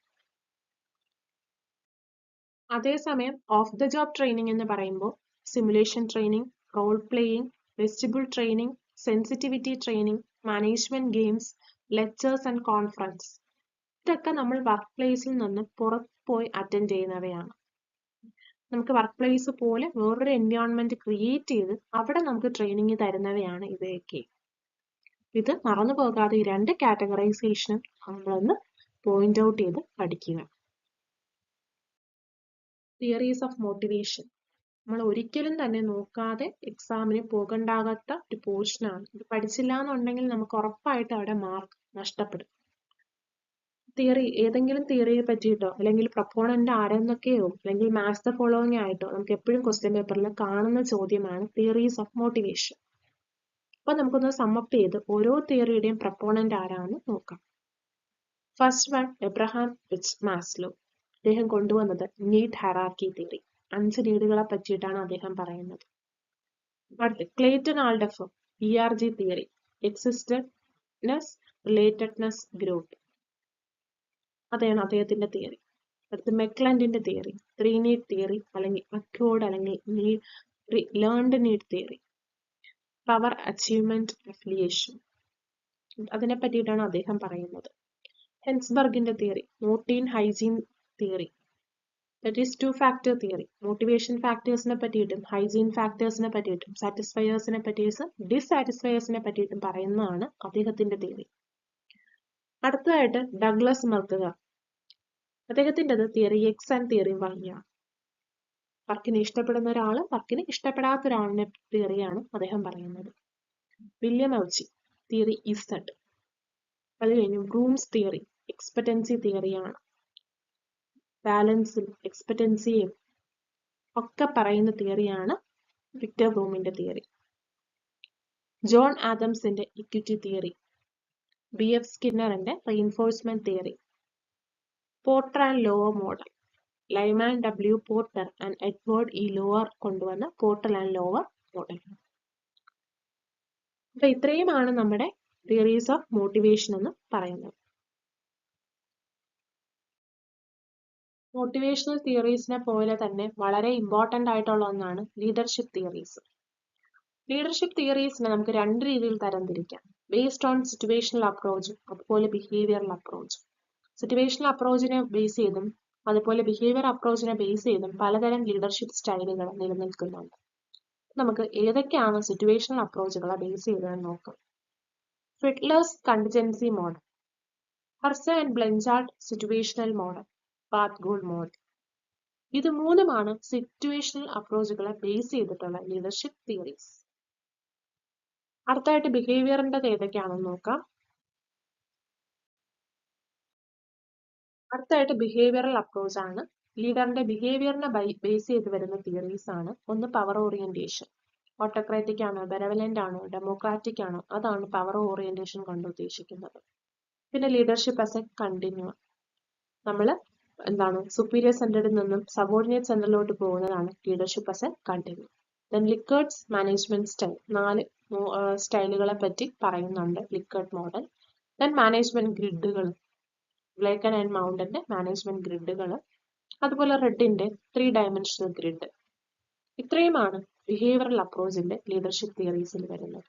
അതേസമയം ഓഫ് ദ ജോബ് ട്രെയിനിങ് എന്ന് പറയുമ്പോൾ simulation training, role playing, vestibule training, sensitivity training, management games, lectures and conference. ഇതൊക്കെ നമ്മൾ വർക്ക് പ്ലേസിൽ നിന്ന് പുറത്ത് പോയി അറ്റൻഡ് ചെയ്യുന്നവയാണ്. നമുക്ക് വർക്ക് പ്ലേസ് പോലെ വേറൊരു എൻവയോൺമെന്റ് ക്രിയേറ്റ് ചെയ്ത് അവിടെ നമുക്ക് ട്രെയിനിങ് തരുന്നവയാണ് ഇവയൊക്കെ. ഇത് മറന്നു പോകാതെ ഈ 2 കാറ്റഗറൈസേഷനും നമ്മളൊന്ന് പോയിന്റ് ഔട്ട് ചെയ്ത് പഠിക്കുക. തിയറീസ് ഓഫ് മോട്ടിവേഷൻ നമ്മൾ ഒരിക്കലും തന്നെ നോക്കാതെ എക്സാമിന് പോകണ്ടാകാത്ത ഒരു പോർഷനാണ്. ഇത് പഠിച്ചില്ല എന്നുണ്ടെങ്കിൽ നമുക്ക് ഉറപ്പായിട്ട് അവിടെ മാർക്ക് നഷ്ടപ്പെടും. തിയറി, ഏതെങ്കിലും തിയറിയെ പറ്റിയിട്ടോ അല്ലെങ്കിൽ പ്രൊപ്പോണന്റ് ആരെന്നൊക്കെയോ അല്ലെങ്കിൽ മാച്ച് ദ ഫോളോയിങ് ആയിട്ടോ നമുക്ക് എപ്പോഴും ക്വസ്റ്റ്യൻ പേപ്പറിൽ കാണുന്ന ചോദ്യമാണ് തിയറീസ് ഓഫ് മോട്ടിവേഷൻ. അപ്പൊ നമുക്കൊന്ന് സമ്മപ്പ് ചെയ്ത് ഓരോ തിയറിയുടെയും പ്രൊപ്പോണന്റ് ആരാണെന്ന് നോക്കാം. First one Abraham Maslow. അദ്ദേഹം കൊണ്ടുവന്നത് നീഡ് ഹൈറാർക്കി തിയറി. 5 നീഡുകളെ പറ്റിയിട്ടാണ് അദ്ദേഹം പറയുന്നത്. അടുത്ത് Clayton Alderfer ERG theory, existence, relatedness, growth. അതാണ് അദ്ദേഹത്തിന്റെ തിയറി. അടുത്ത് മെക്ലൻഡിന്റെ തിയറി, 3 നീഡ് തിയറി അല്ലെങ്കിൽ അക്വേർഡ് അല്ലെങ്കിൽ learned need theory, power achievement affiliation. അതിനെ പറ്റിയിട്ടാണ് അദ്ദേഹം പറയുന്നത്. ഹെൻസ്ബർഗിന്റെ theory, routine hygiene theory, that is 2 factor theory. Motivation ഫാക്ടേഴ്സിനെ പറ്റിയിട്ടും ഹൈജീൻ ഫാക്ടേഴ്സിനെ പറ്റിയിട്ടും സാറ്റിസ്ഫയേഴ്സിനെ പറ്റിയിട്ടും ഡിസാറ്റിസ്ഫയേഴ്സിനെ പറ്റിയിട്ടും പറയുന്നതാണ് അദ്ദേഹത്തിന്റെ തിയറി. അടുത്തതായിട്ട് ഡഗ്ലസ് മർക്കഗർ. അദ്ദേഹത്തിൻ്റെത് theory X and theory Y ആണ്. വർക്കിനെ ഇഷ്ടപ്പെടുന്ന ഒരാള് വർക്കിനെ ഇഷ്ടപ്പെടാത്ത ഒരാളിന്റെ തിയറിയാണ് അദ്ദേഹം പറയുന്നത്. William Ouchi theory Z. അത് കഴിഞ്ഞു ബ്രൂംസ് തിയറി എക്സ്പെക്റ്റൻസി തിയറിയാണ്. ബാലൻസും എക്സ്പെക്റ്റൻസിയും ഒക്കെ പറയുന്ന തിയറിയാണ് വിക്ടർ ബ്രൂമിന്റെ തിയറി. ജോൺ ആദംസിന്റെ ഇക്വിറ്റി തിയറി, BF സ്കിന്നറിന്റെ reinforcement theory, Porter and Lawler model, Lyman W Porter and Edward E Lawler കൊണ്ടുവന്ന പോർട്ടർ ആൻഡ് ലോവർ മോഡൽ. അപ്പൊ ഇത്രയുമാണ് നമ്മുടെ തിയറീസ് ഓഫ് മോട്ടിവേഷൻ എന്ന് പറയുന്നത്. മോട്ടിവേഷണൽ തിയറീസിനെ പോലെ തന്നെ വളരെ ഇമ്പോർട്ടന്റ് ആയിട്ടുള്ള ഒന്നാണ് ലീഡർഷിപ്പ് തിയറീസ്. ലീഡർഷിപ്പ് തിയറീസിനെ നമുക്ക് 2 രീതിയിൽ തരംതിരിക്കാം. ബേസ്ഡ് ഓൺ സിറ്റുവേഷണൽ അപ്രോച്ചും അതുപോലെ ബിഹേവിയറൽ അപ്രോച്ചും. സിറ്റുവേഷണൽ അപ്രോച്ചിനെ ബേസ് ചെയ്തും അതുപോലെ ബിഹേവിയർ അപ്രോച്ചിനെ ബേസ് ചെയ്തും പലതരം ലീഡർഷിപ്പ് സ്റ്റൈലുകൾ നിലനിൽക്കുന്നുണ്ട്. നമുക്ക് ഏതൊക്കെയാണ് സിറ്റുവേഷണൽ അപ്രോച്ചുകളെ ബേസ് ചെയ്തതെന്ന് നോക്കാം. Fiedler's contingency model, Hersey and Blanchard situational model, path goal model. ഇത് 3ഉമാണ് സിറ്റുവേഷണൽ അപ്രോച്ചുകളെ ബേസ് ചെയ്തിട്ടുള്ള ലീഡർഷിപ്പ് തിയറീസ്. അടുത്തായിട്ട് ബിഹേവിയറിന്റെ ഏതൊക്കെയാണെന്ന് നോക്കാം. അടുത്തായിട്ട് ബിഹേവിയറൽ അപ്രോച്ച് ആണ്. ലീഡറിന്റെ ബിഹേവിയറിനെ ബേസ് ചെയ്ത് വരുന്ന തിയറീസ് ആണ്. ഒന്ന് പവർ ഓറിയന്റേഷൻ, ഓട്ടോക്രാറ്റിക് ആണോ ബെനവലന്റ് ആണോ ഡെമോക്രാറ്റിക് ആണോ, അതാണ് പവർ ഓറിയന്റേഷൻ കൊണ്ട് ഉദ്ദേശിക്കുന്നത്. പിന്നെ ലീഡർഷിപ്പ് ആസ് എ കണ്ടിന്യൂം, നമ്മൾ സുപ്പീരിയർ സെന്ററിൽ നിന്നും സബോർഡിനേറ്റ് സെന്ററിലോട്ട് പോകുന്നതാണ് leadership as a continuum. Then Likert's management style, 4 സ്റ്റൈലുകളെ പറ്റി പറയുന്നുണ്ട് ലിക്കേർഡ് മോഡൽ. ദെൻ മാനേജ്മെന്റ് ഗ്രിഡുകൾ, ബ്ലേക്കൻ ആൻഡ് മൗണ്ടന്റെ മാനേജ്മെന്റ് ഗ്രിഡുകൾ, അതുപോലെ റെഡിന്റെ 3 ഡയമെൻഷണൽ ഗ്രിഡ്. ഇത്രയുമാണ് ബിഹേവിയറൽ അപ്രോച്ചിന്റെ ലീഡർഷിപ്പ് തിയറീസിൽ വരുന്നത്.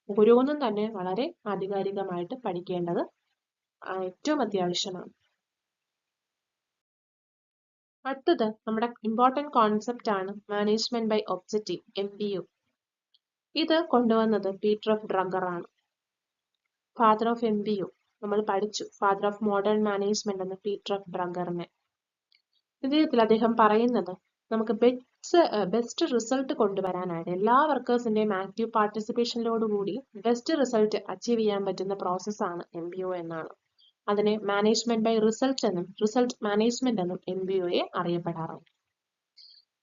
ഓരോന്നും തന്നെ വളരെ ആധികാരികമായിട്ട് പഠിക്കേണ്ടത് ഏറ്റവും അത്യാവശ്യമാണ്. അടുത്തത് നമ്മുടെ ഇമ്പോർട്ടന്റ് കോൺസെപ്റ്റ് ആണ് മാനേജ്മെന്റ് ബൈ ഒബ്ജക്റ്റീവ്, MBO. ഇത് കൊണ്ടുവന്നത് പീറ്റർ എഫ് ഡ്രഗർ ആണ്. ഫാദർ ഓഫ് MBO നമ്മൾ പഠിച്ചു, ഫാദർ ഓഫ് മോഡേൺ മാനേജ്മെന്റ് എന്ന പീറ്റർ എഫ് ഡ്രഗറിനെ. ഇതിൽ അദ്ദേഹം പറയുന്നത് നമുക്ക് ബെസ്റ്റ് റിസൾട്ട് കൊണ്ടുവരാനായിട്ട് എല്ലാ വർക്കേഴ്സിന്റെയും ആക്റ്റീവ് പാർട്ടിസിപ്പേഷനിലോടുകൂടി ബെസ്റ്റ് റിസൾട്ട് അച്ചീവ് ചെയ്യാൻ പറ്റുന്ന പ്രോസസ്സാണ് MBO എന്നാണ്. അതിനെ മാനേജ്മെന്റ് ബൈ റിസൾട്ട് എന്നും റിസൾട്ട് മാനേജ്മെന്റ് എന്നും MBOയെ അറിയപ്പെടാറുണ്ട്.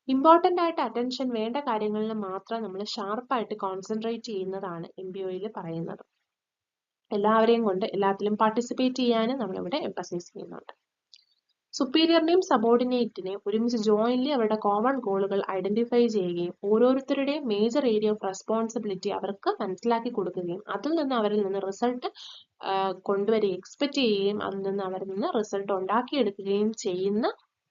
ഇമ്പോർട്ടന്റ് ആയിട്ട് അറ്റൻഷൻ വേണ്ട കാര്യങ്ങളിൽ മാത്രം നമ്മൾ ഷാർപ്പായിട്ട് കോൺസെൻട്രേറ്റ് ചെയ്യുന്നതാണ് MBOയിൽ പറയുന്നത്. എല്ലാവരെയും കൊണ്ട് എല്ലാത്തിലും പാർട്ടിസിപ്പേറ്റ് ചെയ്യാനും നമ്മളിവിടെ എംഫസൈസ് ചെയ്യുന്നുണ്ട്. സുപ്പീരിയറിനെയും സബോർഡിനേറ്റിനെയും ഒരുമിച്ച് ജോയിൻലി അവരുടെ കോമൺ ഗോളുകൾ ഐഡന്റിഫൈ ചെയ്യുകയും ഓരോരുത്തരുടെയും മേജർ ഏരിയ ഓഫ് റെസ്പോൺസിബിലിറ്റി അവർക്ക് മനസ്സിലാക്കി കൊടുക്കുകയും അതിൽ നിന്ന് അവരിൽ നിന്ന് റിസൾട്ട് കൊണ്ടുവരികയും എക്സ്പെക്ട് ചെയ്യുകയും അതിൽ നിന്ന് അവരിൽ നിന്ന് റിസൾട്ട് ഉണ്ടാക്കിയെടുക്കുകയും ചെയ്യുന്ന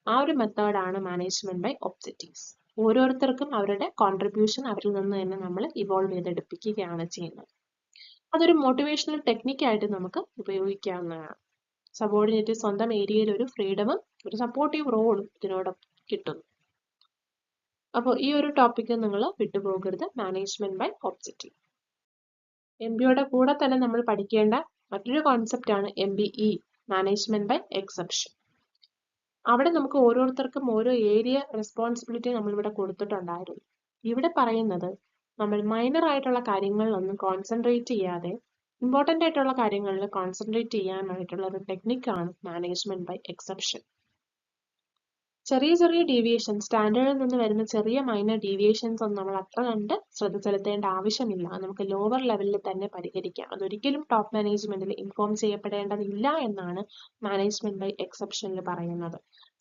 ആ ഒരു മെത്തേഡാണ് മാനേജ്മെന്റ് ബൈ ഒബ്ജക്റ്റീവ്സ്. ഓരോരുത്തർക്കും അവരുടെ കോൺട്രിബ്യൂഷൻ അവരിൽ നിന്ന് തന്നെ നമ്മൾ ഇവോൾവ് ചെയ്തെടുപ്പിക്കുകയാണ് ചെയ്യുന്നത്. അതൊരു മോട്ടിവേഷണൽ ടെക്നിക്കായിട്ട് നമുക്ക് ഉപയോഗിക്കാവുന്നതാണ്. സബോർഡിനേറ്റ് സ്വന്തം ഏരിയയിൽ ഒരു ഫ്രീഡമും ഒരു സപ്പോർട്ടീവ് റോളും ഇതിനോടൊപ്പം കിട്ടുന്നു. അപ്പോൾ ഈ ഒരു ടോപ്പിക്ക് നിങ്ങൾ വിട്ടുപോകരുത്, മാനേജ്മെന്റ് ബൈ ഒബ്ജക്റ്റീവ്. MBOയുടെ കൂടെ തന്നെ നമ്മൾ പഠിക്കേണ്ട മറ്റൊരു കോൺസെപ്റ്റ് ആണ് MBE, മാനേജ്മെന്റ് ബൈ എക്സെപ്ഷൻ. അവിടെ നമുക്ക് ഓരോരുത്തർക്കും ഓരോ ഏരിയ റെസ്പോൺസിബിലിറ്റി നമ്മളിവിടെ കൊടുത്തിട്ടുണ്ടായിരുന്നു. ഇവിടെ പറയുന്നത് നമ്മൾ മൈനർ ആയിട്ടുള്ള കാര്യങ്ങളിലൊന്നും കോൺസെൻട്രേറ്റ് ചെയ്യാതെ ഇമ്പോർട്ടന്റ് ആയിട്ടുള്ള കാര്യങ്ങളിൽ കോൺസെൻട്രേറ്റ് ചെയ്യാനായിട്ടുള്ള ഒരു ടെക്നിക്കാണ് മാനേജ്മെന്റ് ബൈ എക്സെപ്ഷൻ. ചെറിയ ചെറിയ ഡീവിയേഷൻ, സ്റ്റാൻഡേർഡിൽ നിന്ന് വരുന്ന ചെറിയ മൈനർ ഡീവിയേഷൻസ് ഒന്നും നമ്മൾ അത്ര കണ്ട് ശ്രദ്ധ ചെലുത്തേണ്ട ആവശ്യമില്ല. നമുക്ക് ലോവർ ലെവലിൽ തന്നെ പരിഹരിക്കാം. അതൊരിക്കലും ടോപ്പ് മാനേജ്മെന്റിൽ ഇൻഫോം ചെയ്യപ്പെടേണ്ടതില്ല എന്നാണ് മാനേജ്മെന്റ് ബൈ എക്സെപ്ഷനിൽ പറയുന്നത്.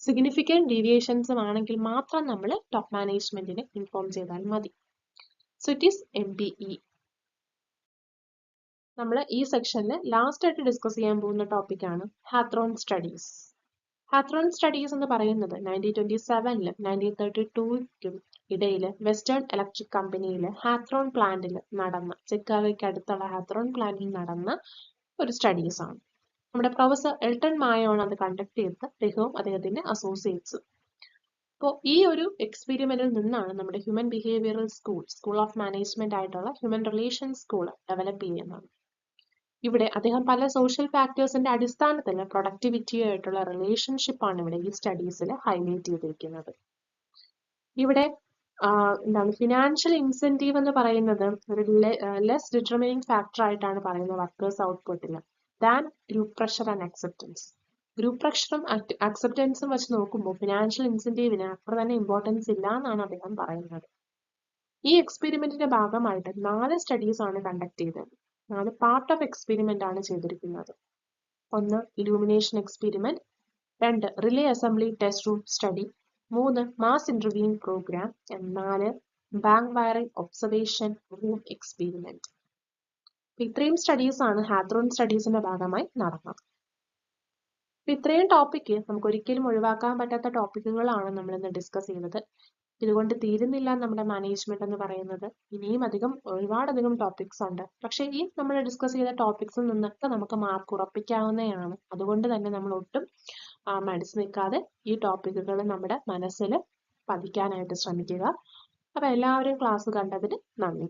സിഗ്നിഫിക്കന്റ് ഡീവിയേഷൻസും ആണെങ്കിൽ മാത്രം നമ്മൾ ടോപ്പ് മാനേജ്മെന്റിനെ ഇൻഫോം ചെയ്താൽ മതി. So it is MBE. നമ്മൾ ഈ സെക്ഷനിൽ ലാസ്റ്റ് ആയിട്ട് ഡിസ്കസ് ചെയ്യാൻ പോകുന്ന ടോപ്പിക്കാണ് ഹാത്രോൺ സ്റ്റഡീസ്. ഹാത്രോൺ സ്റ്റഡീസ് എന്ന് പറയുന്നത് 1927ലും 1932ക്കും ഇടയിൽ വെസ്റ്റേൺ ഇലക്ട്രിക് കമ്പനിയിൽ ഹാത്രോൺ പ്ലാന്റിൽ നടന്ന, ചിക്കാഗോയ്ക്ക് അടുത്തുള്ള ഹാത്രോൺ പ്ലാന്റിൽ നടന്ന ഒരു സ്റ്റഡീസ് ആണ്. നമ്മുടെ പ്രൊഫസർ എൽട്ടൺ മായോണ് അത് കണ്ടക്ട് ചെയ്തത്, അദ്ദേഹവും അദ്ദേഹത്തിന്റെ അസോസിയേറ്റ്സും. അപ്പോൾ ഈ ഒരു എക്സ്പെരിമെന്റിൽ നിന്നാണ് നമ്മുടെ human behavioural school of management ആയിട്ടുള്ള ഹ്യൂമൻ റിലേഷൻസ് സ്കൂൾ ഡെവലപ്പ് ചെയ്യുന്നത്. ഇവിടെ അദ്ദേഹം പല സോഷ്യൽ ഫാക്ടേഴ്സിന്റെ അടിസ്ഥാനത്തിൽ പ്രൊഡക്ടിവിറ്റിയായിട്ടുള്ള റിലേഷൻഷിപ്പാണ് ഇവിടെ ഈ സ്റ്റഡീസിൽ ഹൈലൈറ്റ് ചെയ്തിരിക്കുന്നത്. ഇവിടെ എന്താണ് ഫിനാൻഷ്യൽ ഇൻസെന്റീവ് എന്ന് പറയുന്നത് ഒരു ലെസ് ഡിറ്റർമിനിങ് ഫാക്ടർ ആയിട്ടാണ് പറയുന്നത് വർക്കേഴ്സ് ഔട്ട്പുട്ടിൽ than group pressure and acceptance. Group പ്രഷറും അക്സെപ്റ്റൻസും വെച്ച് നോക്കുമ്പോൾ ഫിനാൻഷ്യൽ ഇൻസെന്റീവിന് അത്ര തന്നെ ഇമ്പോർട്ടൻസ് ഇല്ല എന്നാണ് അദ്ദേഹം പറയുന്നത്. ഈ എക്സ്പെരിമെന്റിന്റെ ഭാഗമായിട്ട് 4 സ്റ്റഡീസ് ആണ് കണ്ടക്ട് ചെയ്തത്. 4 പാർട്ട് ഓഫ് എക്സ്പെരിമെന്റ് ആണ് ചെയ്തിരിക്കുന്നത്. 1 illumination experiment, 2 relay assembly test room study, 3 mass interviewing programme, 4 bank wiring observation room experiment. ഇത്രയും സ്റ്റഡീസ് ആണ് ഹാത്രോൺ സ്റ്റഡീസിന്റെ ഭാഗമായി നടന്നത്. ഇത്രയും ടോപ്പിക്ക് നമുക്ക് ഒരിക്കലും ഒഴിവാക്കാൻ പറ്റാത്ത ടോപ്പിക്കുകളാണ് നമ്മൾ ഇന്ന് ഡിസ്കസ് ചെയ്തത്. ഇതുകൊണ്ട് തീരുന്നില്ല നമ്മുടെ മാനേജ്മെന്റ് എന്ന് പറയുന്നത്. ഇനിയും ഒരുപാടധികം ടോപ്പിക്സ് ഉണ്ട്. പക്ഷെ ഈ നമ്മൾ ഡിസ്കസ് ചെയ്ത ടോപ്പിക്സിൽ നിന്നൊക്കെ നമുക്ക് മാർക്ക് ഉറപ്പിക്കാവുന്നതാണ്. അതുകൊണ്ട് തന്നെ നമ്മൾ ഒട്ടും മടിച്ചു നിൽക്കാതെ ഈ ടോപ്പിക്കുകൾ നമ്മുടെ മനസ്സിൽ പതിക്കാനായിട്ട് ശ്രമിക്കുക. അപ്പൊ എല്ലാവരും ക്ലാസ് കണ്ടതിന് നന്ദി.